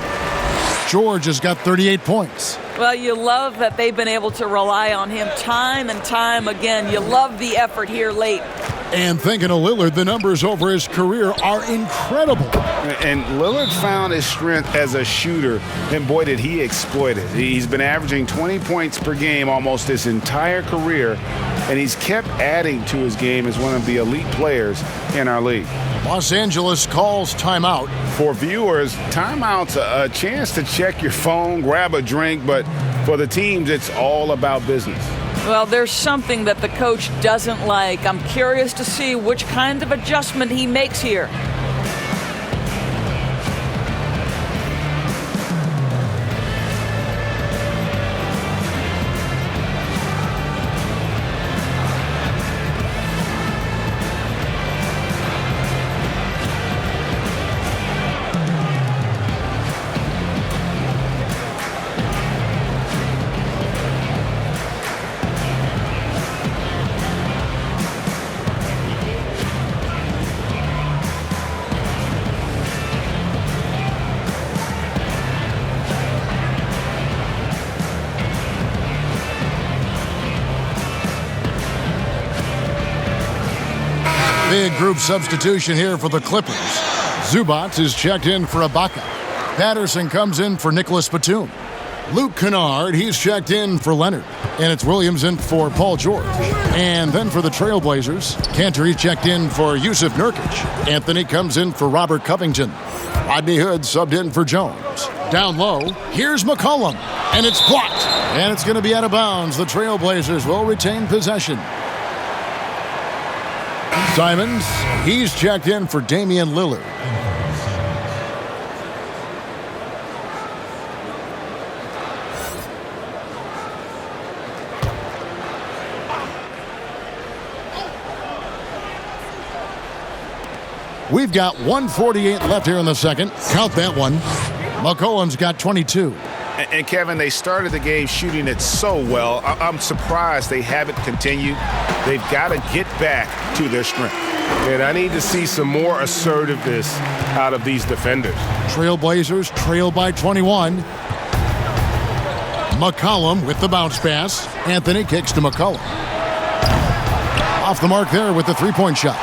George has got 38 points. Well, you love that they've been able to rely on him time and time again. You love the effort here late. And thinking of Lillard, the numbers over his career are incredible. And Lillard found his strength as a shooter, and boy, did he exploit it. He's been averaging 20 points per game almost his entire career, and he's kept adding to his game as one of the elite players in our league. Los Angeles calls timeout. For viewers, timeout's a chance to check your phone, grab a drink, but for the teams, it's all about business. Well, there's something that the coach doesn't like. I'm curious to see which kind of adjustment he makes here. Big group substitution here for the Clippers. Zubac is checked in for Ibaka. Patterson comes in for Nicholas Batum. Luke Kennard, he's checked in for Leonard. And it's Williams in for Paul George. And then for the Trailblazers, Cantor, he's checked in for Yusuf Nurkic. Anthony comes in for Robert Covington. Rodney Hood subbed in for Jones. Down low, here's McCollum. And it's blocked. And it's going to be out of bounds. The Trailblazers will retain possession. Simons, he's checked in for Damian Lillard. We've got 1:48 left here in the second. Count that one. McCollum's got 22. And Kevin, they started the game shooting it so well. I'm surprised they haven't continued. They've got to get back to their strength. And I need to see some more assertiveness out of these defenders. Trailblazers trail by 21. McCollum with the bounce pass. Anthony kicks to McCollum. Off the mark there with the three-point shot.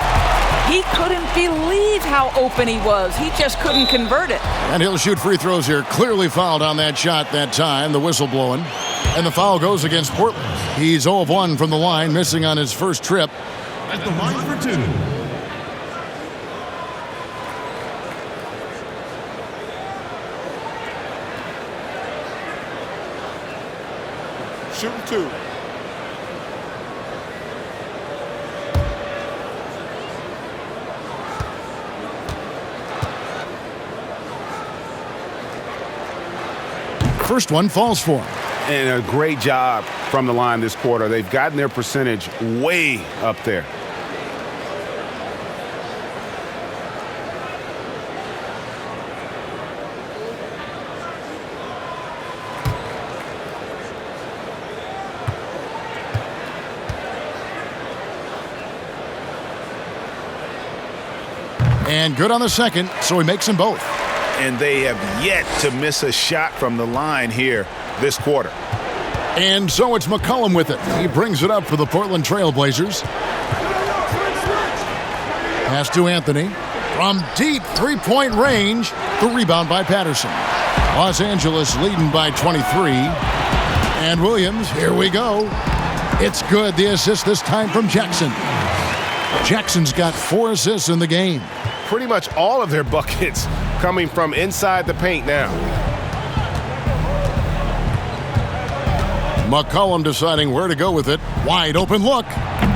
He couldn't believe how open he was. He just couldn't convert it. And he'll shoot free throws here. Clearly fouled on that shot that time. The whistle blowing. And the foul goes against Portland. He's 0 of 1 from the line, missing on his first trip. At the line for two. Shooting two. First one falls for him. And a great job from the line this quarter. They've gotten their percentage way up there. And good on the second, so he makes them both. And they have yet to miss a shot from the line here this quarter. And so it's McCollum with it. He brings it up for the Portland Trailblazers. Pass to Anthony. From deep three-point range, the rebound by Patterson. Los Angeles leading by 23. And Williams, here we go. It's good. The assist this time from Jackson. Jackson's got 4 assists in the game. Pretty much all of their buckets coming from inside the paint now. McCollum deciding where to go with it. Wide open look.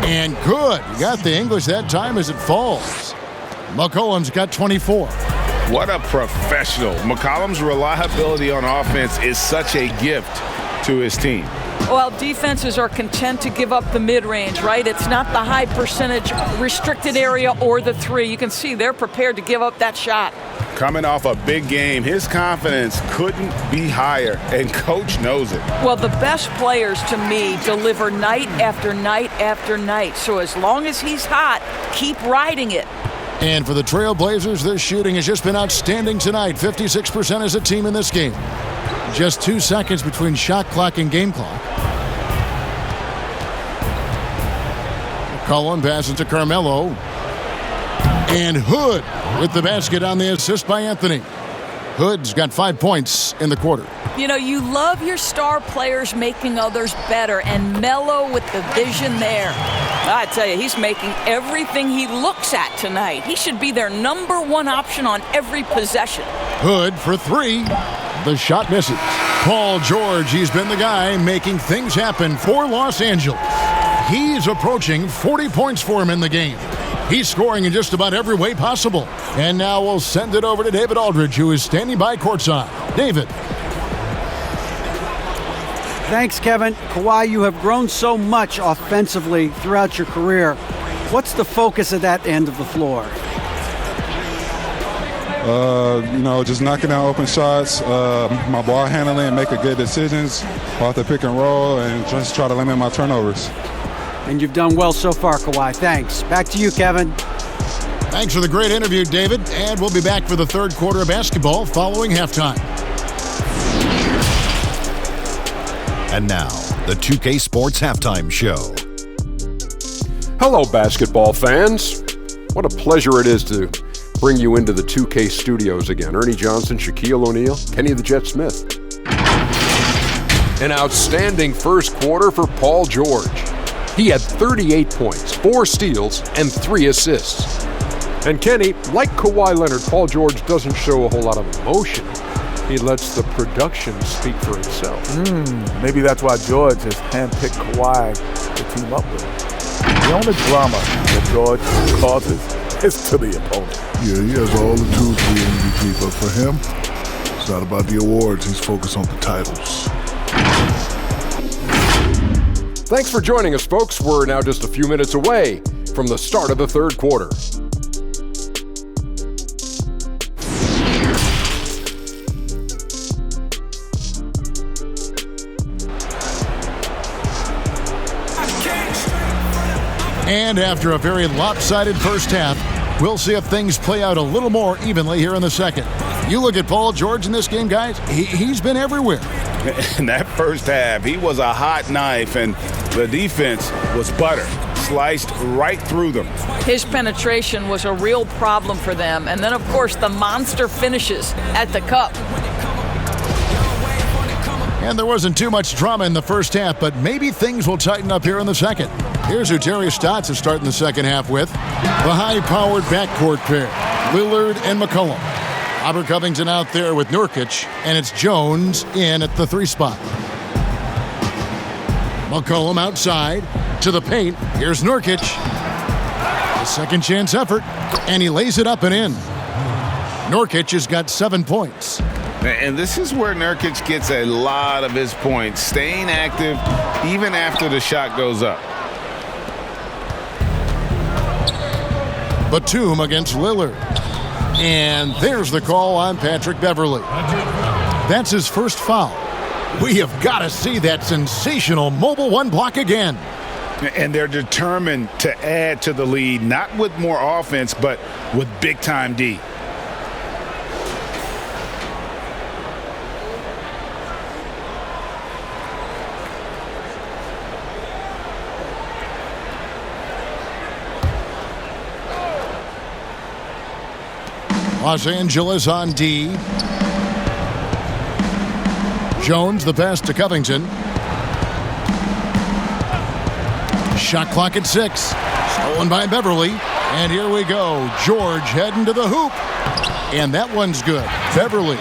And good. He got the English that time as it falls. McCollum's got 24. What a professional. McCollum's reliability on offense is such a gift to his team. Well, defenses are content to give up the mid-range, right? It's not the high percentage restricted area or the three. You can see they're prepared to give up that shot. Coming off a big game, his confidence couldn't be higher, and Coach knows it. Well, the best players, to me, deliver night after night after night. So as long as he's hot, keep riding it. And for the Trailblazers, their shooting has just been outstanding tonight. 56% as a team in this game. Just 2 seconds between shot clock and game clock. McCollum passes to Carmelo. And Hood with the basket on the assist by Anthony. Hood's got 5 points in the quarter. You know, you love your star players making others better, and Melo with the vision there. I tell you, he's making everything he looks at tonight. He should be their #1 option on every possession. Hood for 3. The shot misses. Paul George, he's been the guy making things happen for Los Angeles. He's approaching 40 points for him in the game. He's scoring in just about every way possible. And now we'll send it over to David Aldridge, who is standing by courtside. David. Thanks, Kevin. Kawhi, you have grown so much offensively throughout your career. What's the focus of that end of the floor? Just knocking down open shots, my ball handling, making good decisions off the pick and roll, and just try to limit my turnovers. And you've done well so far, Kawhi. Thanks. Back to you, Kevin. Thanks for the great interview, David. And we'll be back for the third quarter of basketball following halftime. And now, the 2K Sports Halftime Show. Hello, basketball fans. What a pleasure it is to bring you into the 2K studios again. Ernie Johnson, Shaquille O'Neal, Kenny the Jet Smith. An outstanding first quarter for Paul George. He had 38 points, 4 steals, and 3 assists. And Kenny, like Kawhi Leonard, Paul George doesn't show a whole lot of emotion. He lets the production speak for itself. Maybe that's why George has handpicked Kawhi to team up with. The only drama that George causes is to the opponent. Yeah, he has all the tools to be MVP, but for him, it's not about the awards. He's focused on the titles. Thanks for joining us, folks. We're now just a few minutes away from the start of the third quarter. And after a very lopsided first half, we'll see if things play out a little more evenly here in the second. You look at Paul George in this game, guys, he's been everywhere. In that first half, he was a hot knife, and the defense was butter, sliced right through them. His penetration was a real problem for them. And then, of course, the monster finishes at the cup. And there wasn't too much drama in the first half, but maybe things will tighten up here in the second. Here's who Terry Stotts is starting the second half with. The high-powered backcourt pair, Lillard and McCollum. Robert Covington out there with Nurkic, and it's Jones in at the 3 spot. McCollum outside to the paint. Here's Nurkic. A second chance effort, and he lays it up and in. Nurkic has got 7 points. And this is where Nurkic gets a lot of his points, staying active even after the shot goes up. Batum against Lillard. And there's the call on Patrick Beverly. That's his first foul. We have got to see that sensational mobile 1 block again. And they're determined to add to the lead, not with more offense, but with big-time D. Los Angeles on D. Jones, the pass to Covington. Shot clock at 6. Stolen by Beverly. And here we go. George heading to the hoop. And that one's good. Beverly,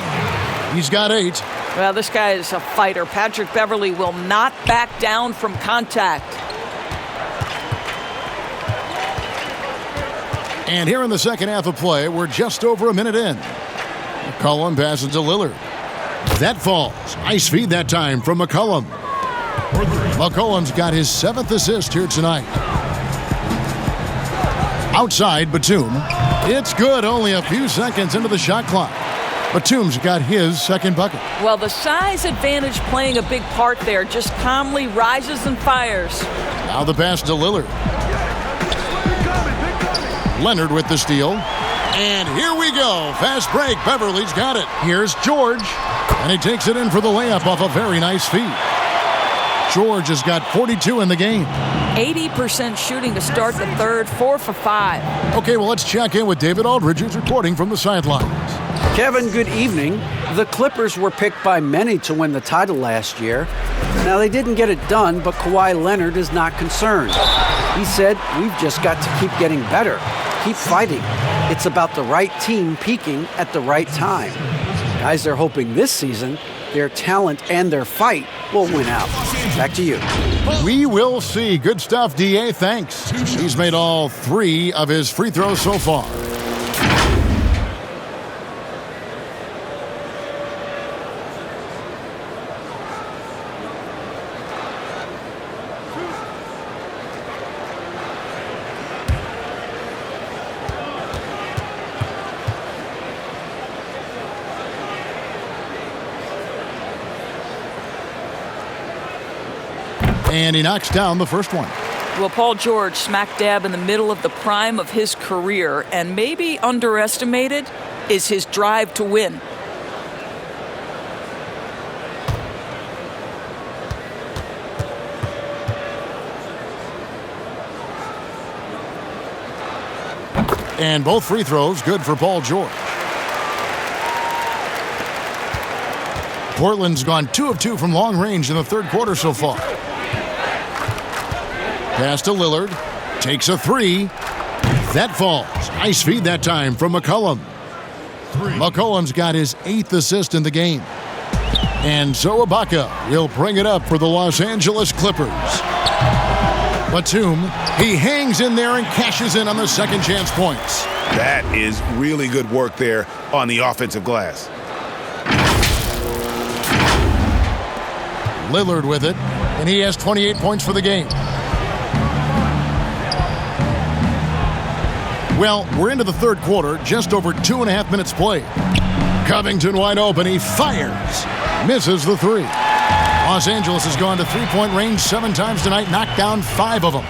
he's got 8. Well, this guy is a fighter. Patrick Beverly will not back down from contact. And here in the second half of play, we're just over a minute in. McCollum passes to Lillard. That falls. Nice feed that time from McCollum. McCollum's got his 7th assist here tonight. Outside, Batum. It's good, only a few seconds into the shot clock. Batum's got his second bucket. Well, the size advantage playing a big part there. Just calmly rises and fires. Now the pass to Lillard. Leonard with the steal. And here we go. Fast break. Beverly's got it. Here's George. And he takes it in for the layup off a very nice feed. George has got 42 in the game. 80% shooting to start the third, 4 for 5. Okay, well, let's check in with David Aldridge, who's reporting from the sidelines. Kevin, good evening. The Clippers were picked by many to win the title last year. Now, they didn't get it done, but Kawhi Leonard is not concerned. He said, "We've just got to keep getting better, keep fighting. It's about the right team peaking at the right time." Guys are hoping this season their talent and their fight will win out. Back to you. We will see. Good stuff, D.A. Thanks. He's made all 3 of his free throws so far. And he knocks down the first one. Well, Paul George, smack dab in the middle of the prime of his career, and maybe underestimated is his drive to win. And both free throws good for Paul George. Portland's gone 2 of 2 from long range in the third quarter so far. Pass to Lillard. Takes a 3. That falls. Nice feed that time from McCollum. McCollum's got his 8th assist in the game. And so Ibaka will bring it up for the Los Angeles Clippers. Batum, he hangs in there and cashes in on the second chance points. That is really good work there on the offensive glass. Lillard with it, and he has 28 points for the game. Well, we're into the third quarter, just over 2.5 minutes played. Covington wide open, he fires. Misses the 3. Los Angeles has gone to three-point range 7 times tonight, knocked down 5 of them.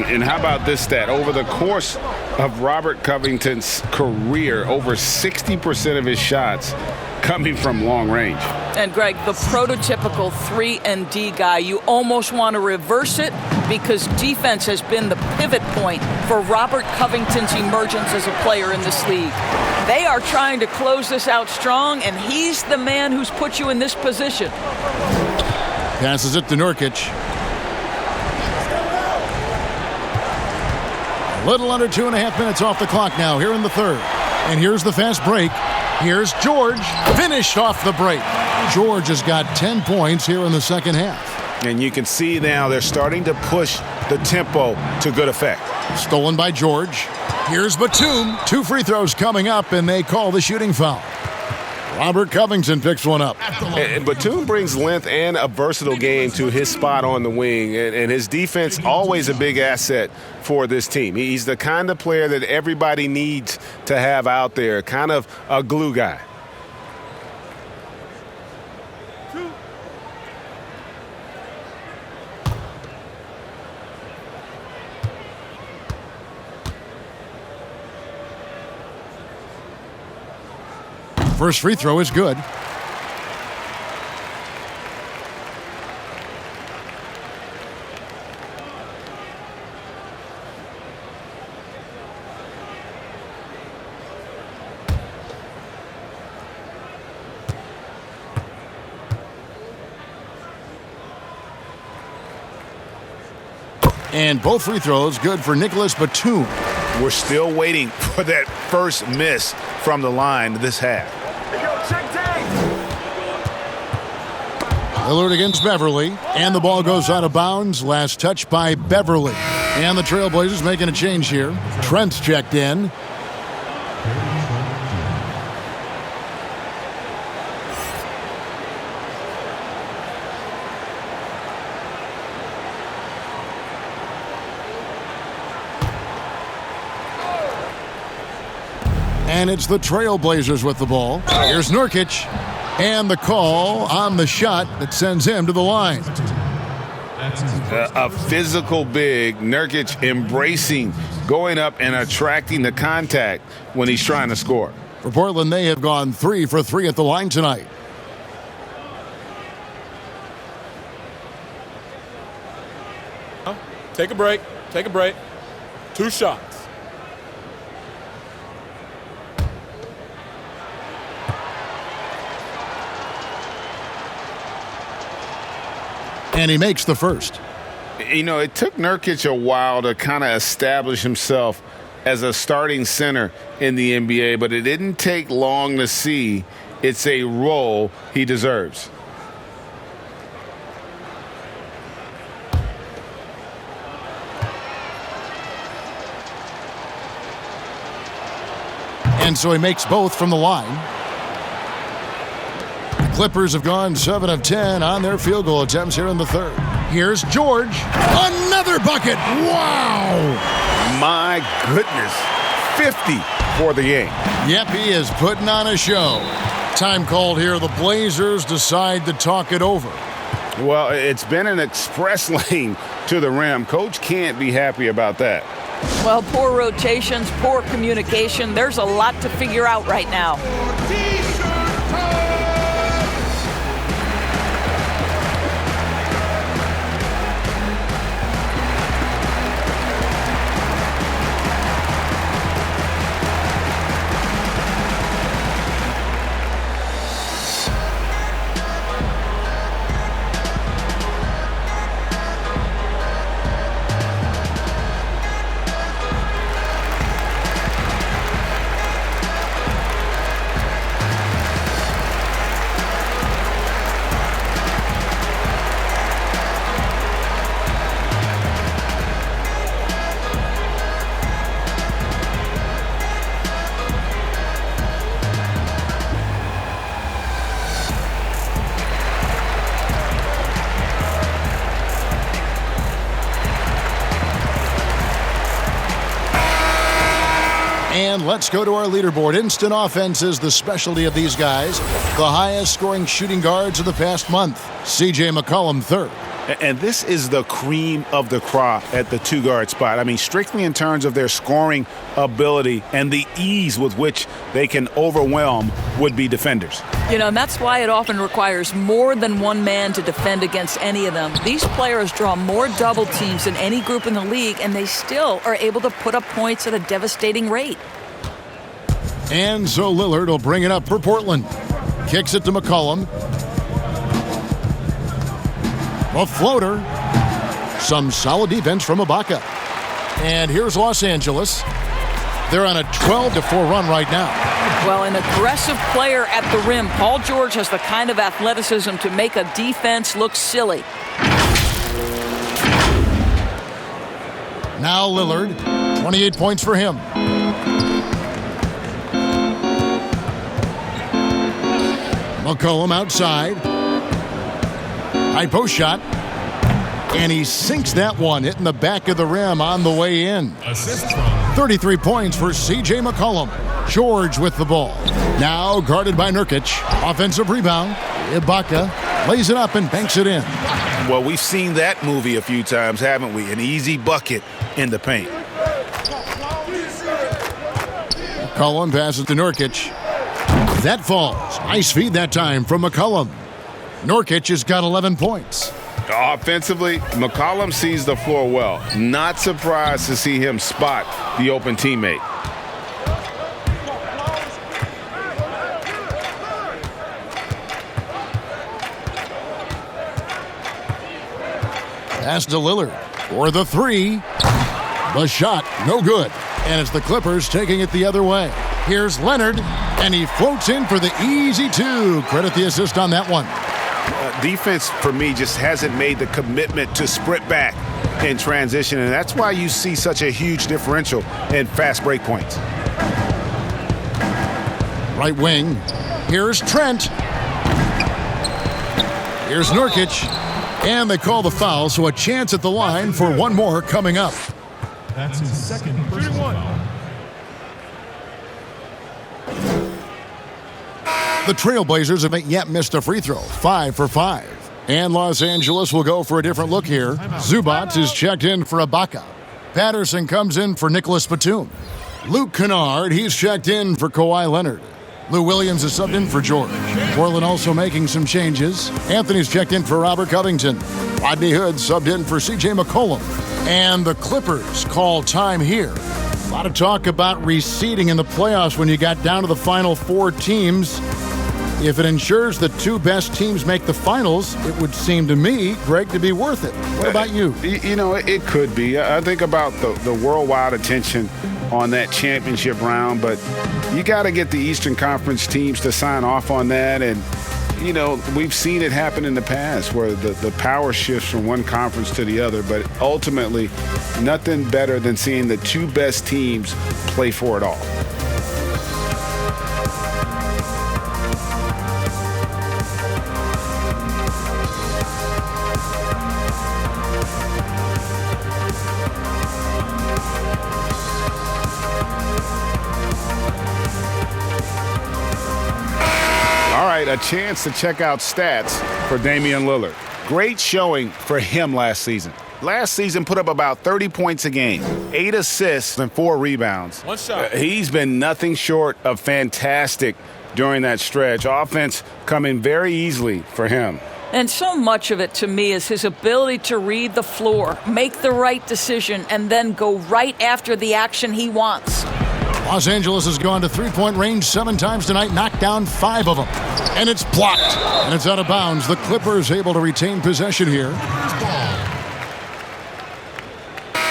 And how about this stat? Over the course of Robert Covington's career, over 60% of his shots coming from long range. And Greg, the prototypical 3-and-D guy, you almost want to reverse it because defense has been the pivot point for Robert Covington's emergence as a player in this league. They are trying to close this out strong, and he's the man who's put you in this position. Passes it to Nurkic. A little under 2.5 minutes off the clock now here in the third. And here's the fast break. Here's George. Finished off the break. George has got 10 points here in the second half. And you can see now they're starting to push the tempo to good effect. Stolen by George. Here's Batum. 2 free throws coming up, and they call the shooting foul. Robert Covington picks one up. And Batum brings length and a versatile game to his spot on the wing, and his defense always a big asset for this team. He's the kind of player that everybody needs to have out there, kind of a glue guy. First free throw is good. And both free throws good for Nicholas Batum. We're still waiting for that first miss from the line this half. Lillard against Beverly, and the ball goes out of bounds. Last touch by Beverly. And the Trailblazers making a change here. Trent's checked in. And it's the Trailblazers with the ball. Here's Nurkic. And the call on the shot that sends him to the line. A physical big, Nurkic embracing, going up and attracting the contact when he's trying to score. For Portland, they have gone 3 for 3 at the line tonight. Take a break. Take a break. 2 shots. And he makes the first. You know, it took Nurkic a while to kind of establish himself as a starting center in the NBA, but it didn't take long to see it's a role he deserves. And so he makes both from the line. Clippers have gone 7 of 10 on their field goal attempts here in the third. Here's George. Another bucket. Wow. My goodness. 50 for the game. Yep, he is putting on a show. Time called here. The Blazers decide to talk it over. Well, it's been an express lane to the rim. Coach can't be happy about that. Well, poor rotations, poor communication. There's a lot to figure out right now. And let's go to our leaderboard. Instant offense is the specialty of these guys. The highest scoring shooting guards of the past month. C.J. McCollum, third. And this is the cream of the crop at the 2-guard spot. I mean, strictly in terms of their scoring ability and the ease with which they can overwhelm would-be defenders. You know, and that's why it often requires more than one man to defend against any of them. These players draw more double teams than any group in the league, and they still are able to put up points at a devastating rate. And so Lillard will bring it up for Portland. Kicks it to McCollum. A floater. Some solid defense from Ibaka. And here's Los Angeles. They're on a 12-4 run right now. Well, an aggressive player at the rim. Paul George has the kind of athleticism to make a defense look silly. Now Lillard, 28 points for him. McCollum outside. High post shot. And he sinks that one, hitting the back of the rim on the way in. 33 points for C.J. McCollum. George with the ball. Now guarded by Nurkic. Offensive rebound. Ibaka lays it up and banks it in. Well, we've seen that movie a few times, haven't we? An easy bucket in the paint. McCollum passes to Nurkic. That falls. Nice feed that time from McCollum. Nurkic has got 11 points. Offensively, McCollum sees the floor well. Not surprised to see him spot the open teammate. Pass to Lillard for the three. The shot, no good. And it's the Clippers taking it the other way. Here's Leonard, and he floats in for the easy two. Credit the assist on that one. Defense, for me, just hasn't made the commitment to sprint back in transition, and that's why you see such a huge differential in fast break points. Right wing. Here's Trent. Here's Nurkic. And they call the foul, so a chance at the line for one more coming up. That's his second personal foul. The Trailblazers haven't yet missed a free throw. 5 for 5. And Los Angeles will go for a different look here. Zubac is checked in for Ibaka. Patterson comes in for Nicholas Batum. Luke Kennard, he's checked in for Kawhi Leonard. Lou Williams is subbed in for George. Portland also making some changes. Anthony's checked in for Robert Covington. Rodney Hood subbed in for C.J. McCollum. And the Clippers call time here. A lot of talk about reseeding in the playoffs when you got down to the final 4 teams. If it ensures the 2 best teams make the finals, it would seem to me, Greg, to be worth it. What about you? You know, it could be. I think about the worldwide attention on that championship round, but you got to get the Eastern Conference teams to sign off on that. And, you know, we've seen it happen in the past where the power shifts from one conference to the other, but ultimately nothing better than seeing the 2 best teams play for it all. A chance to check out stats for Damian Lillard. Great showing for him last season. Last season put up about 30 points a game, 8 assists and 4 rebounds. One shot. He's been nothing short of fantastic during that stretch. Offense coming very easily for him. And so much of it to me is his ability to read the floor, make the right decision, and then go right after the action he wants. Los Angeles has gone to three-point range 7 times tonight, knocked down 5 of them. And it's blocked. And it's out of bounds. The Clippers able to retain possession here.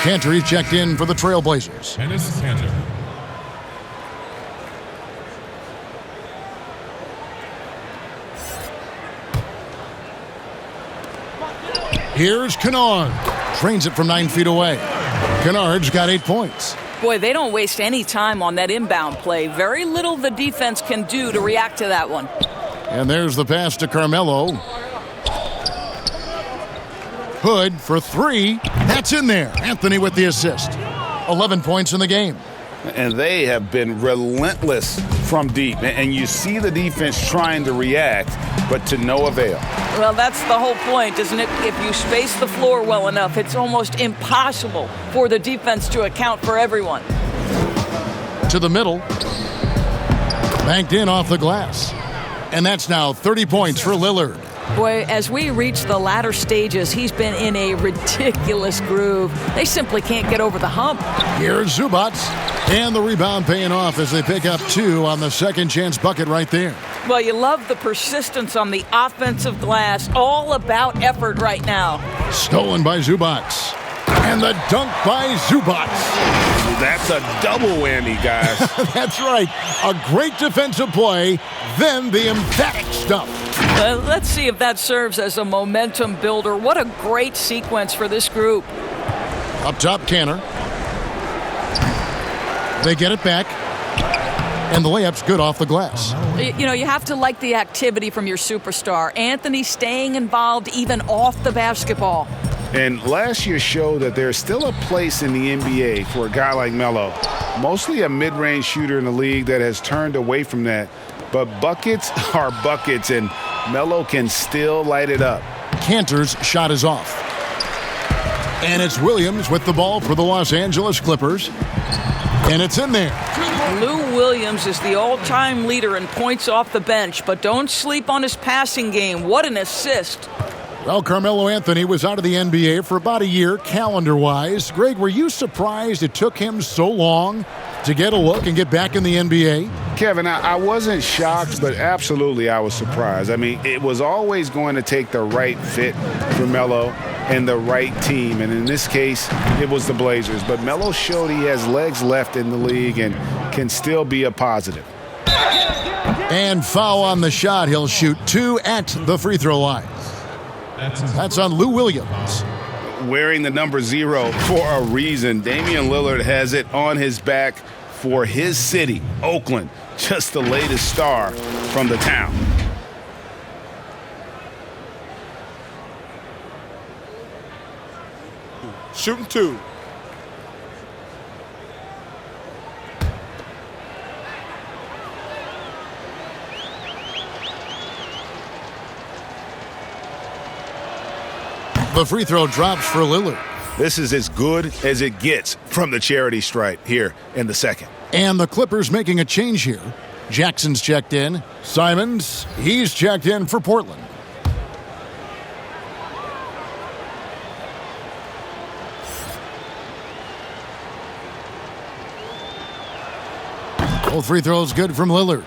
Cantor, he's checked in for the Trailblazers. And this is Cantor. Here's Kennard. Trains it from 9 feet away. Kennard's got 8 points. Boy, they don't waste any time on that inbound play. Very little the defense can do to react to that one. And there's the pass to Carmelo. Hood for 3. That's in there. Anthony with the assist. 11 points in the game. And they have been relentless from deep. And you see the defense trying to react, but to no avail. Well, that's the whole point, isn't it? If you space the floor well enough, it's almost impossible for the defense to account for everyone. To the middle. Banked in off the glass. And that's now 30 points for Lillard. Boy, as we reach the latter stages, he's been in a ridiculous groove. They simply can't get over the hump. Here's Zubac. And the rebound paying off as they pick up 2 on the second chance bucket right there. Well, you love the persistence on the offensive glass. All about effort right now. Stolen by Zubac. And the dunk by Zubac. That's a double whammy, guys. That's right. A great defensive play, then the emphatic stuff. Let's see if that serves as a momentum builder. What a great sequence for this group. Up top, Cantor. They get it back. And the layup's good off the glass. You know, you have to like the activity from your superstar. Anthony staying involved even off the basketball. And last year showed that there's still a place in the NBA for a guy like Melo. Mostly a mid-range shooter in the league that has turned away from that. But buckets are buckets, and Melo can still light it up. Cantor's shot is off. And it's Williams with the ball for the Los Angeles Clippers. And it's in there. Lou Williams is the all-time leader in points off the bench, but don't sleep on his passing game. What an assist. Well, Carmelo Anthony was out of the NBA for about a year, calendar-wise. Greg, were you surprised it took him so long to get a look and get back in the NBA? Kevin, I wasn't shocked, but absolutely I was surprised. I mean, it was always going to take the right fit for Melo and the right team, and in this case, it was the Blazers. But Melo showed he has legs left in the league and can still be a positive. And foul on the shot. He'll shoot 2 at the free throw line. That's on Lou Williams. Wearing the number 0 for a reason. Damian Lillard has it on his back for his city, Oakland. Just the latest star from the town. Shooting 2. The free throw drops for Lillard. This is as good as it gets from the charity stripe here in the second. And the Clippers making a change here. Jackson's checked in. Simons, he's checked in for Portland. Both free throws good from Lillard.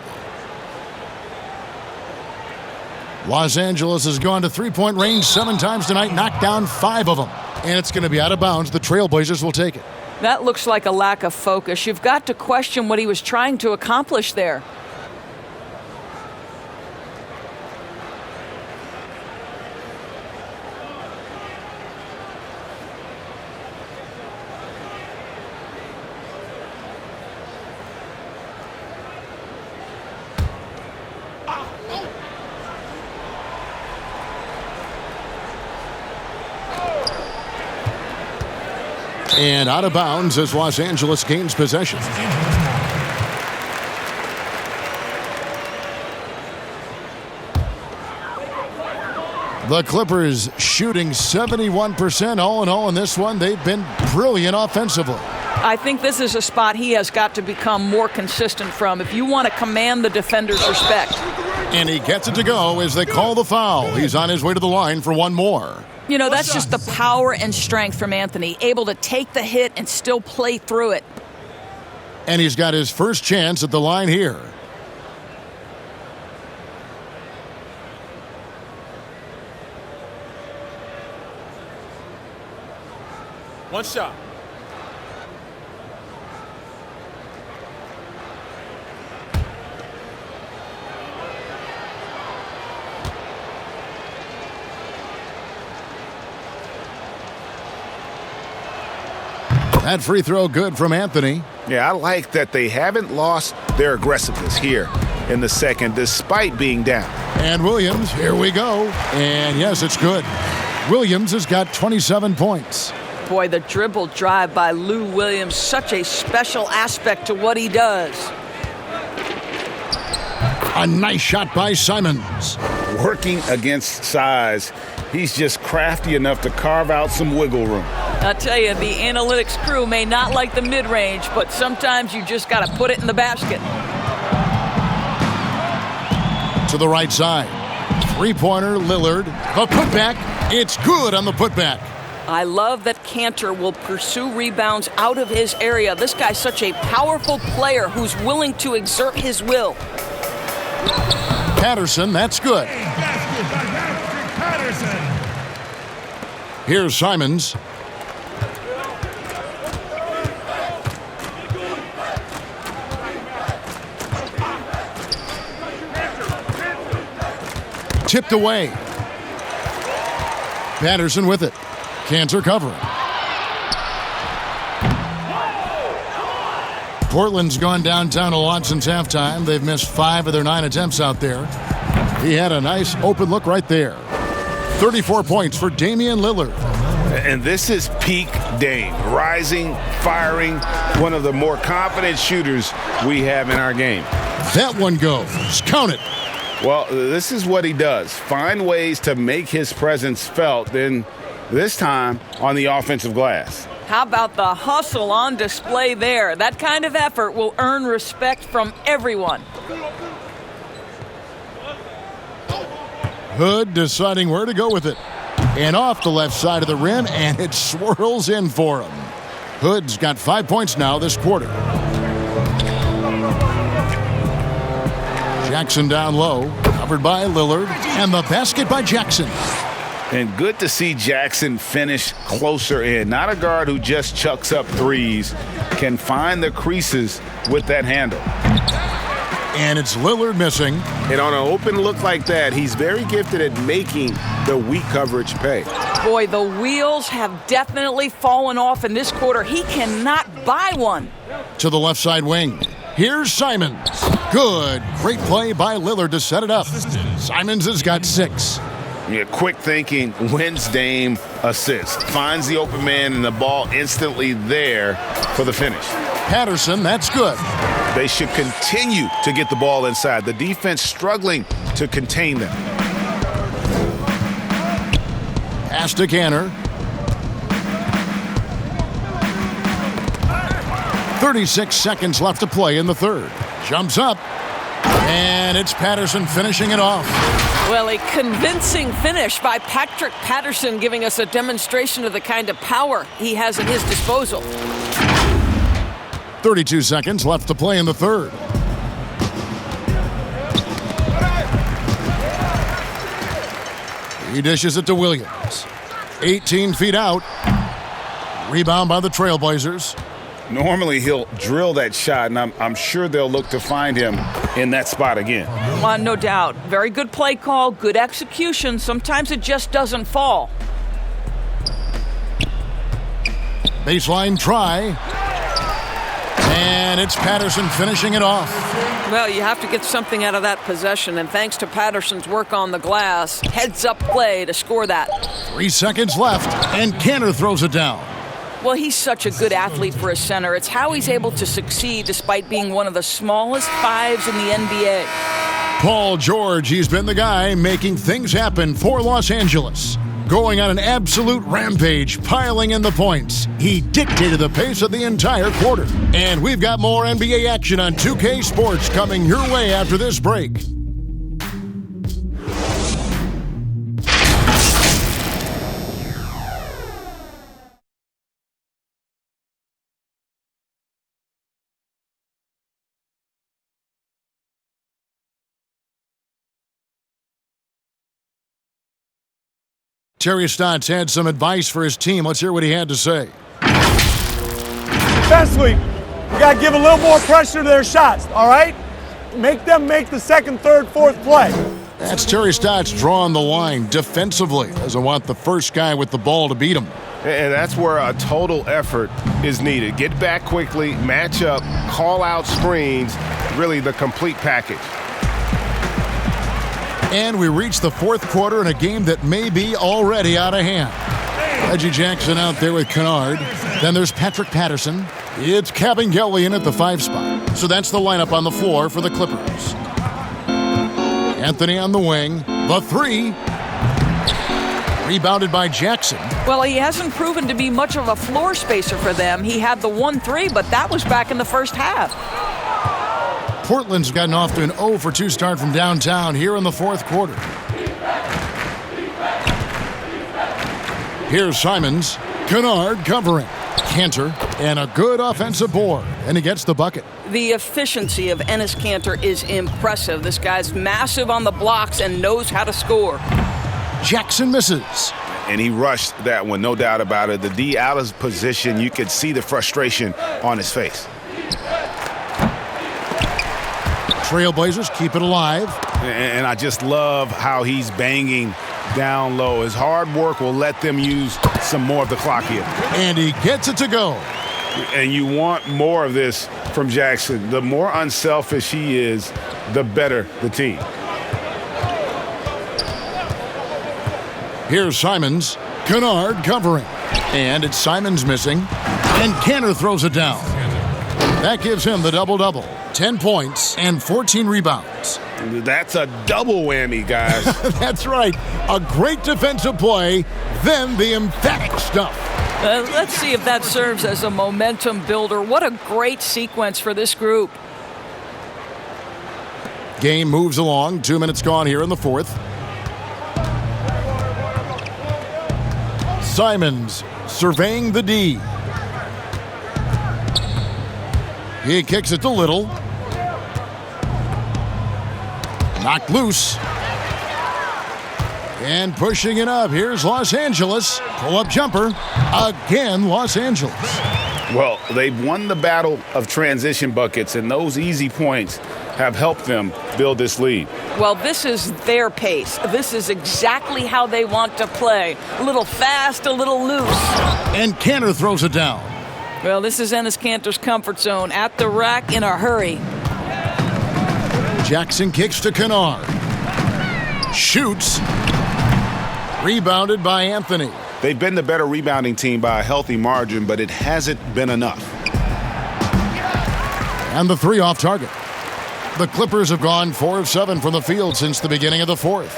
Los Angeles has gone to three-point range 7 times tonight, knocked down 5 of them. And it's going to be out of bounds. The Trailblazers will take it. That looks like a lack of focus. You've got to question what he was trying to accomplish there. And out of bounds as Los Angeles gains possession. The Clippers shooting 71% all in all in this one. They've been brilliant offensively. I think this is a spot he has got to become more consistent from if you want to command the defender's respect. And he gets it to go as they call the foul. He's on his way to the line for one more. You know, that's just the power and strength from Anthony, able to take the hit and still play through it. And he's got his first chance at the line here. One shot. That free throw good from Anthony. Yeah, I like that they haven't lost their aggressiveness here in the second despite being down. And Williams, here we go. And yes, it's good. Williams has got 27 points. Boy, the dribble drive by Lou Williams, such a special aspect to what he does. A nice shot by Simons. Working against size, he's just crafty enough to carve out some wiggle room. I'll tell you, the analytics crew may not like the mid-range, but sometimes you just got to put it in the basket. To the right side. Three-pointer, Lillard. The putback. It's good on the putback. I love that Cantor will pursue rebounds out of his area. This guy's such a powerful player who's willing to exert his will. Patterson, that's good. Here's Simons. Tipped away. Patterson with it. Cantor covering. Portland's gone downtown a lot since halftime. They've missed 5 of their 9 attempts out there. He had a nice open look right there. 34 points for Damian Lillard. And this is peak Dame. Rising, firing, one of the more confident shooters we have in our game. That one goes. Count it. Well, this is what he does. Find ways to make his presence felt, then this time on the offensive glass. How about the hustle on display there? That kind of effort will earn respect from everyone. Hood deciding where to go with it. And off the left side of the rim, and it swirls in for him. Hood's got 5 points now this quarter. Jackson down low, covered by Lillard, and the basket by Jackson. And good to see Jackson finish closer in. Not a guard who just chucks up threes, can find the creases with that handle. And it's Lillard missing. And on an open look like that, he's very gifted at making the weak coverage pay. Boy, the wheels have definitely fallen off in this quarter. He cannot buy one. To the left side wing. Here's Simons. Good. Great play by Lillard to set it up. Simons has got 6. Yeah, quick thinking, wins Dame assist. Finds the open man and the ball instantly there for the finish. Patterson, that's good. They should continue to get the ball inside. The defense struggling to contain them. Pass to Cantor. 36 seconds left to play in the third. Jumps up. And it's Patterson finishing it off. Well, a convincing finish by Patrick Patterson, giving us a demonstration of the kind of power he has at his disposal. 32 seconds left to play in the third. He dishes it to Williams. 18 feet out. Rebound by the Trailblazers. Normally he'll drill that shot, and I'm sure they'll look to find him in that spot again. No doubt. Very good play call, good execution. Sometimes it just doesn't fall. Baseline try. And it's Patterson finishing it off. Well, you have to get something out of that possession, and thanks to Patterson's work on the glass, heads-up play to score that. 3 seconds left, and Cantor throws it down. Well, he's such a good athlete for a center. It's how he's able to succeed despite being one of the smallest 5s in the NBA. Paul George, he's been the guy making things happen for Los Angeles. Going on an absolute rampage, piling in the points. He dictated the pace of the entire quarter. And we've got more NBA action on 2K Sports coming your way after this break. Terry Stotts had some advice for his team. Let's hear what he had to say. Defensively, we got to give a little more pressure to their shots, all right? Make them make the second, third, fourth play. That's Terry Stotts drawing the line defensively. Doesn't want the first guy with the ball to beat him. And that's where a total effort is needed. Get back quickly, match up, call out screens, really the complete package. And we reach the fourth quarter in a game that may be already out of hand. Reggie Jackson out there with Kennard. Then there's Patrick Patterson. It's Kabengele in at the 5 spot. So that's the lineup on the floor for the Clippers. Anthony on the wing. The 3. Rebounded by Jackson. Well, he hasn't proven to be much of a floor spacer for them. He had the 1-3, but that was back in the first half. Portland's gotten off to an 0-for-2 start from downtown here in the fourth quarter. Here's Simons. Kennard covering. Cantor, and a good offensive board, and he gets the bucket. The efficiency of Enes Kanter is impressive. This guy's massive on the blocks and knows how to score. Jackson misses. And he rushed that one, no doubt about it. The D out of position, you could see the frustration on his face. Trailblazers keep it alive. And I just love how he's banging down low. His hard work will let them use some more of the clock here. And he gets it to go. And you want more of this from Jackson. The more unselfish he is, the better the team. Here's Simons. Kennard covering. And it's Simons missing. And Cantor throws it down. That gives him the double-double. 10 points and 14 rebounds. That's a double whammy, guys. That's right. A great defensive play, then the emphatic stuff. Let's see if that serves as a momentum builder. What a great sequence for this group. Game moves along. 2 minutes gone here in the fourth. Simons surveying the D. He kicks it to Little. Knocked loose. And pushing it up. Here's Los Angeles. Pull-up jumper. Again, Los Angeles. Well, they've won the battle of transition buckets, and those easy points have helped them build this lead. Well, this is their pace. This is exactly how they want to play. A little fast, a little loose. And Kanter throws it down. Well, this is Enes Kanter's comfort zone. At the rack in a hurry. Jackson kicks to Kennard. Shoots. Rebounded by Anthony. They've been the better rebounding team by a healthy margin, but it hasn't been enough. And the three off target. The Clippers have gone 4 of 7 from the field since the beginning of the fourth.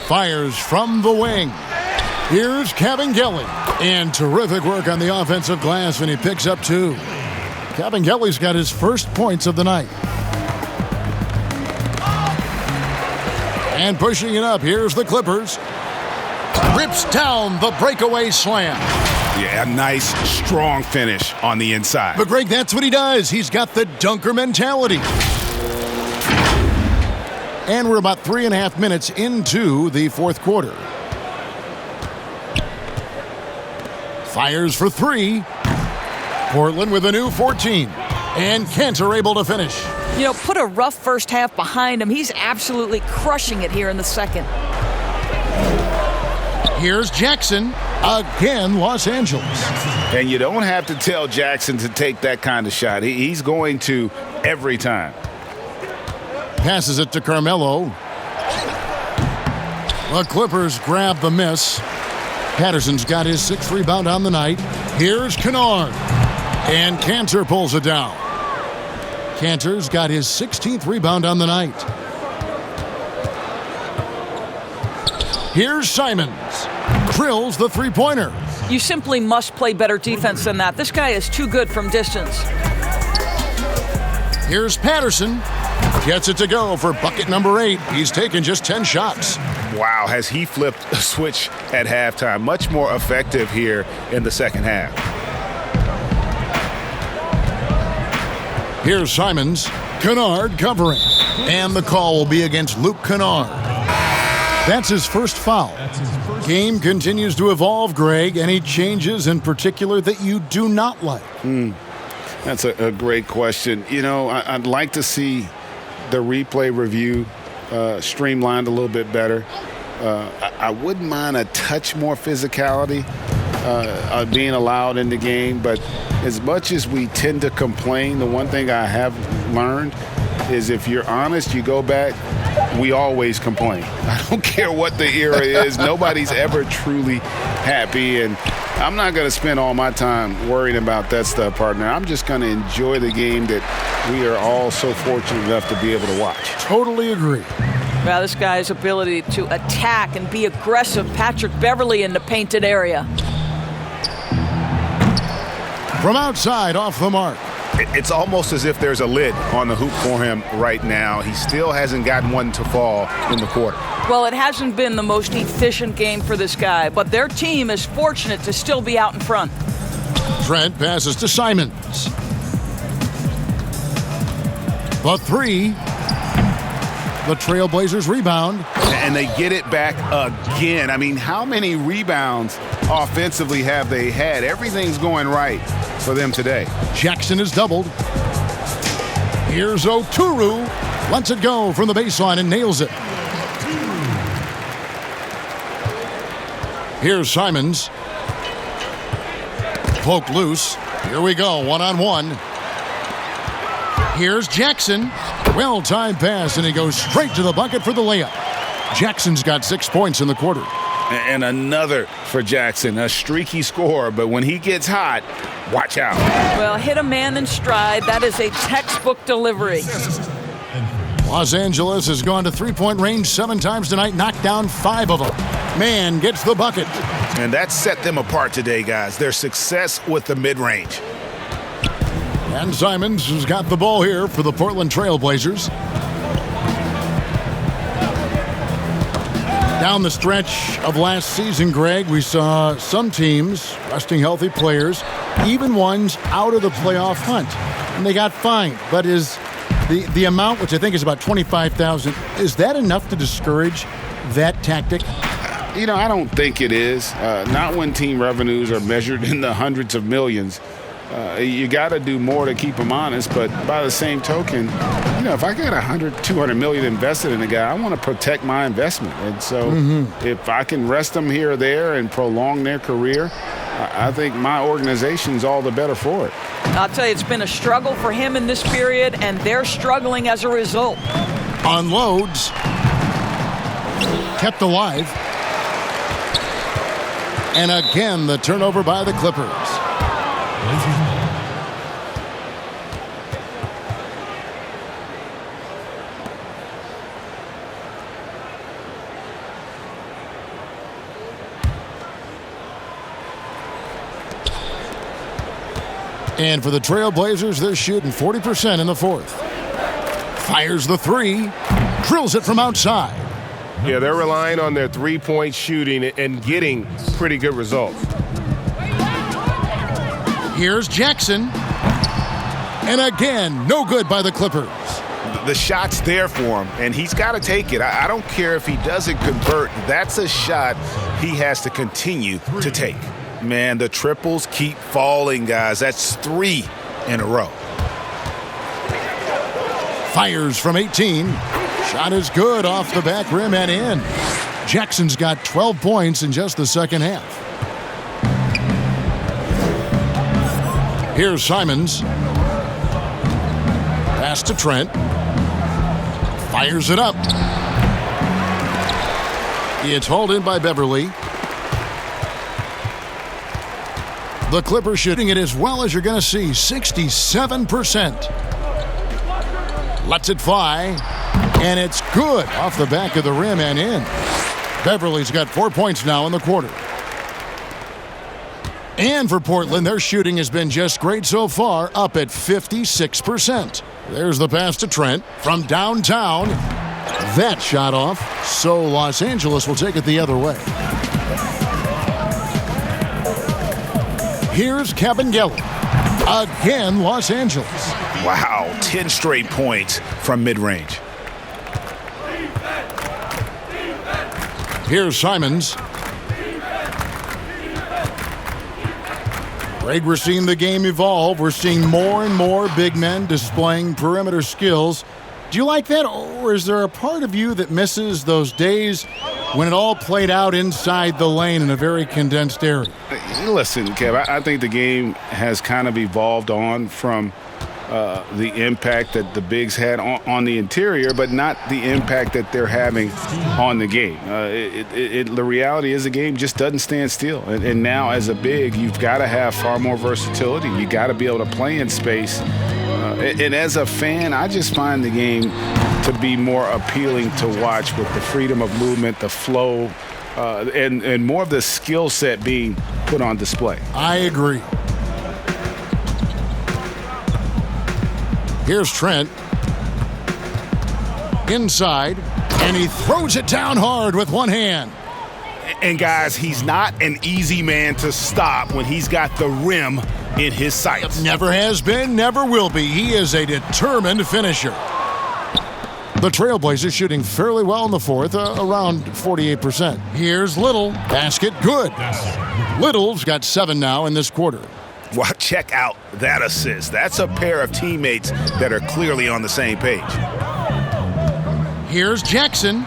Fires from the wing. Here's Kabengele. And terrific work on the offensive glass, and he picks up 2. Kabengele's got his first points of the night. And pushing it up, here's the Clippers. Rips down the breakaway slam. Yeah, a nice, strong finish on the inside. But Greg, that's what he does. He's got the dunker mentality. And we're about 3.5 minutes into the fourth quarter. Fires for 3. Portland with a new 14. And Kanter able to finish. You know, put a rough first half behind him. He's absolutely crushing it here in the second. Here's Jackson. Again, Los Angeles. And you don't have to tell Jackson to take that kind of shot. He's going to every time. Passes it to Carmelo. The Clippers grab the miss. Patterson's got his 6th rebound on the night. Here's Kennard. And Kanter pulls it down. Kanter's got his 16th rebound on the night. Here's Simons. Drills the three-pointer. You simply must play better defense than that. This guy is too good from distance. Here's Patterson. Gets it to go for bucket number 8. He's taken just 10 shots. Wow, has he flipped a switch at halftime. Much more effective here in the second half. Here's Simons. Kennard covering. And the call will be against Luke Kennard. That's his first foul. Game continues to evolve, Greg. Any changes in particular that you do not like? That's a great question. You know, I'd like to see the replay review streamlined a little bit better. I wouldn't mind a touch more physicality being allowed in the game, but as much as we tend to complain, the one thing I have learned is if you're honest, you go back, we always complain. I don't care what the era is. Nobody's ever truly happy, and I'm not going to spend all my time worrying about that stuff, partner. I'm just going to enjoy the game that we are all so fortunate enough to be able to watch. Totally agree. Well, this guy's ability to attack and be aggressive. Patrick Beverly in the painted area. From outside, off the mark. It's almost as if there's a lid on the hoop for him right now. He still hasn't gotten one to fall in the quarter. Well, it hasn't been the most efficient game for this guy, but their team is fortunate to still be out in front. Trent passes to Simons. The 3. The Trailblazers rebound. And they get it back again. I mean, how many rebounds offensively have they had? Everything's going right for them today. Jackson is doubled. Here's Oturu. Lets it go from the baseline and nails it. Here's Simons. Poke loose. Here we go, one-on-one. Here's Jackson. Well-timed pass, and he goes straight to the bucket for the layup. Jackson's got 6 points in the quarter. And another for Jackson, a streaky score, but when he gets hot, watch out. Well, hit a man in stride. That is a textbook delivery. Los Angeles has gone to three-point range 7 times tonight, knocked down 5 of them. Man gets the bucket. And that set them apart today, guys. Their success with the mid-range. And Simons has got the ball here for the Portland Trailblazers. Down the stretch of last season, Greg, we saw some teams resting healthy players, even ones out of the playoff hunt, and they got fined. But is the amount, which I think is about $25,000, is that enough to discourage that tactic? You know, I don't think it is. Not when team revenues are measured in the hundreds of millions. You got to do more to keep him honest. But by the same token, if I got $200 million invested in a guy, I want to protect my investment. And so if I can rest them here or there and prolong their career, I think my organization's all the better for it. I'll tell you, it's been a struggle for him in this period, and they're struggling as a result. Unloads. Kept alive. And again, the turnover by the Clippers. And for the Trailblazers, they're shooting 40% in the fourth. Fires the three. Drills it from outside. Yeah, they're relying on their three-point shooting and getting pretty good results. Here's Jackson. And again, no good by the Clippers. The shot's there for him, and he's got to take it. I don't care if he doesn't convert. That's a shot he has to continue to take. Man, the triples keep falling, guys. That's 3 in a row. Fires from 18. Shot is good off the back rim and in. Jackson's got 12 points in just the second half. Here's Simons. Pass to Trent. Fires it up. It's hauled in by Beverly. The Clippers shooting it as well as you're going to see, 67%. Lets it fly, and it's good off the back of the rim and in. Beverly's got 4 points now in the quarter. And for Portland, their shooting has been just great so far, up at 56%. There's the pass to Trent from downtown. That shot off, so Los Angeles will take it the other way. Here's Kabengele. Again, Los Angeles. Wow, 10 straight points from mid-range. Here's Simons. Greg, we're seeing the game evolve. We're seeing more and more big men displaying perimeter skills. Do you like that, or is there a part of you that misses those days when it all played out inside the lane in a very condensed area? Listen, Kev, I think the game has kind of evolved on from the impact that the bigs had on the interior, but not the impact that they're having on the game. The reality is the game just doesn't stand still. And now as a big, you've got to have far more versatility. You got to be able to play in space. And as a fan, I just find the game to be more appealing to watch with the freedom of movement, the flow, and more of the skill set being put on display. I agree. Here's Trent. Inside, and he throws it down hard with one hand. And guys, he's not an easy man to stop when he's got the rim in his sights. Never has been, never will be. He is a determined finisher. The Trailblazers shooting fairly well in the fourth, around 48%. Here's Little. Basket good. Little's got 7 now in this quarter. Well, check out that assist. That's a pair of teammates that are clearly on the same page. Here's Jackson.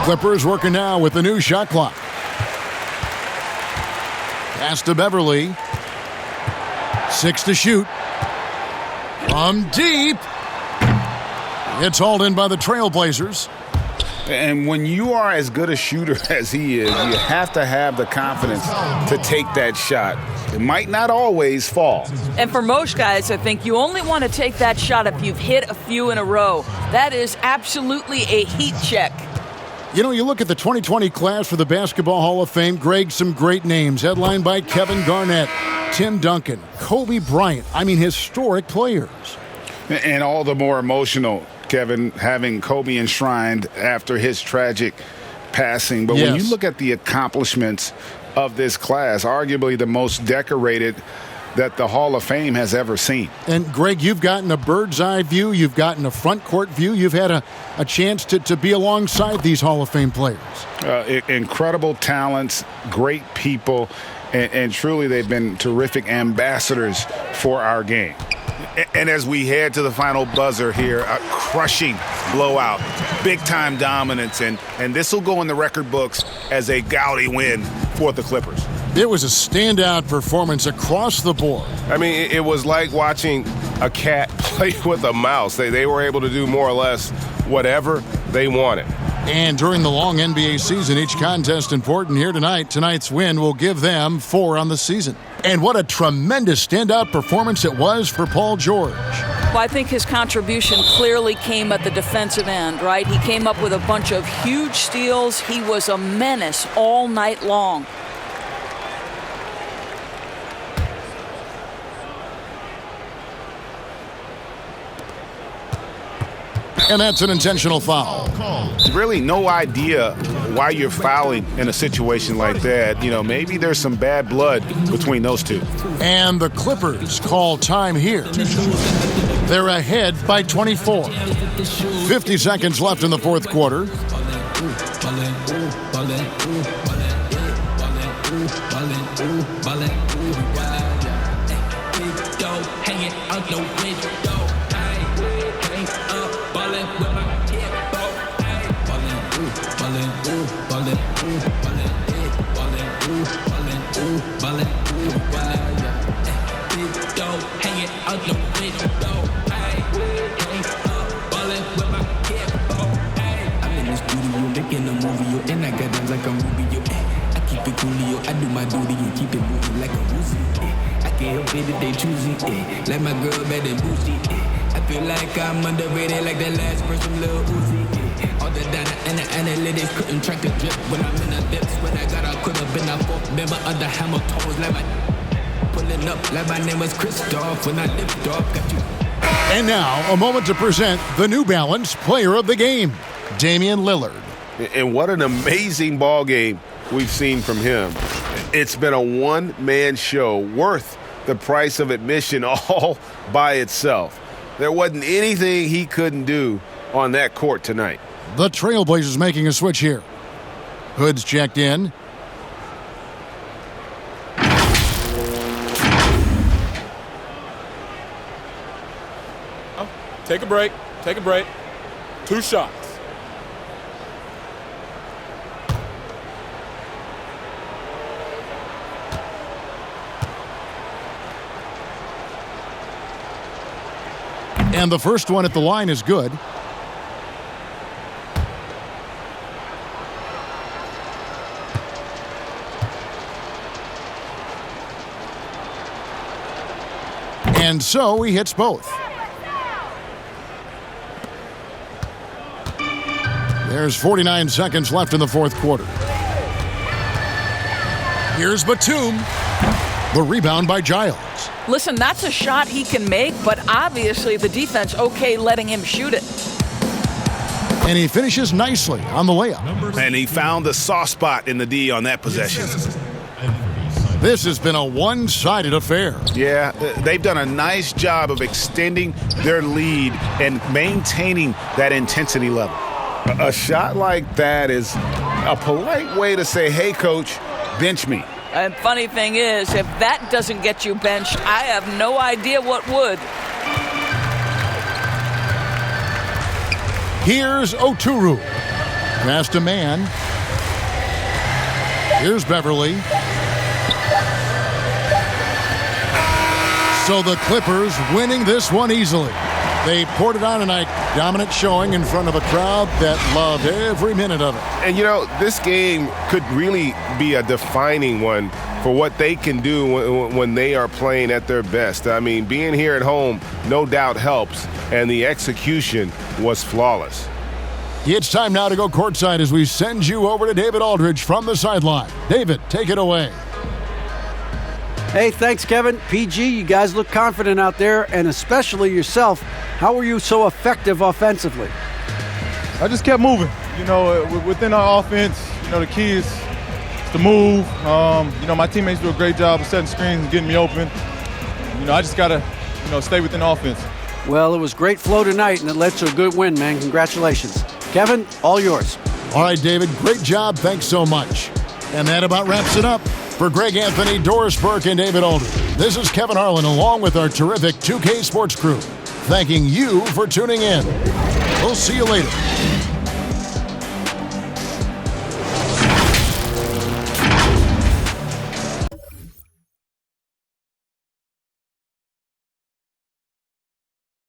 Clippers working now with the new shot clock. Pass to Beverly. 6 to shoot. From deep. It's hauled in by the Trailblazers. And when you are as good a shooter as he is, you have to have the confidence to take that shot. It might not always fall. And for most guys, I think you only want to take that shot if you've hit a few in a row. That is absolutely a heat check. You know, you look at the 2020 class for the Basketball Hall of Fame, Greg, some great names, headlined by Kevin Garnett, Tim Duncan, Kobe Bryant. I mean, historic players. And all the more emotional, Kevin, having Kobe enshrined after his tragic passing. But when you look at the accomplishments of this class, arguably the most decorated that the Hall of Fame has ever seen. And Greg, you've gotten a bird's eye view, you've gotten a front court view, you've had a chance to be alongside these Hall of Fame players. Incredible talents, great people, And truly, they've been terrific ambassadors for our game. And as we head to the final buzzer here, a crushing blowout, big-time dominance, and this will go in the record books as a gaudy win for the Clippers. It was a standout performance across the board. I mean, it was like watching a cat play with a mouse. They were able to do more or less whatever they wanted. And during the long NBA season, each contest important here tonight. Tonight's win will give them 4 on the season. And what a tremendous standout performance it was for Paul George. Well, I think his contribution clearly came at the defensive end, right? He came up with a bunch of huge steals. He was a menace all night long. And that's an intentional foul. Really no idea why you're fouling in a situation like that. You know, maybe there's some bad blood between those two. And the Clippers call time here. They're ahead by 24. 50 seconds left in the fourth quarter. They choosing it, like my girl better boost it. I feel like I'm underrated, like that last verse from Lil Uzi. All the data and the analytics couldn't track the drip when I'm in the dips. When I got out, could have been a fourth member of the hammer toes, like my pulling up, like my name was Christoph. When I lift off, got you. And now a moment to present the New Balance Player of the Game, Damian Lillard. And what an amazing ball game we've seen from him. It's been a one-man show worth the price of admission all by itself. There wasn't anything he couldn't do on that court tonight. The Trailblazers making a switch here. Hood's checked in. Take a break. Take a break. 2 shots. And the first one at the line is good. And so he hits both. There's 49 seconds left in the fourth quarter. Here's Batum. The rebound by Giles. Listen, that's a shot he can make, but obviously the defense okay letting him shoot it. And he finishes nicely on the layup. And he found the soft spot in the D on that possession. This has been a one-sided affair. Yeah, they've done a nice job of extending their lead and maintaining that intensity level. A shot like that is a polite way to say, hey, coach, bench me. And funny thing is, if that doesn't get you benched, I have no idea what would. Here's Oturu. Past a man. Here's Beverly. So the Clippers winning this one easily. They poured it on tonight. Dominant showing in front of a crowd that loved every minute of it. And, you know, this game could really be a defining one for what they can do when they are playing at their best. I mean, being here at home no doubt helps, and the execution was flawless. It's time now to go courtside as we send you over to David Aldridge from the sideline. David, take it away. Hey, thanks, Kevin. PG, you guys look confident out there, and especially yourself. How were you so effective offensively? I just kept moving. You know, within our offense, you know, the key is to move. You know, my teammates do a great job of setting screens and getting me open. You know, I just got to, you know, stay within offense. Well, it was great flow tonight, and it led to a good win, man. Congratulations. Kevin, all yours. All right, David, great job. Thanks so much. And that about wraps it up. For Greg Anthony, Doris Burke, and David Aldridge, this is Kevin Harlan along with our terrific 2K Sports crew, thanking you for tuning in. We'll see you later.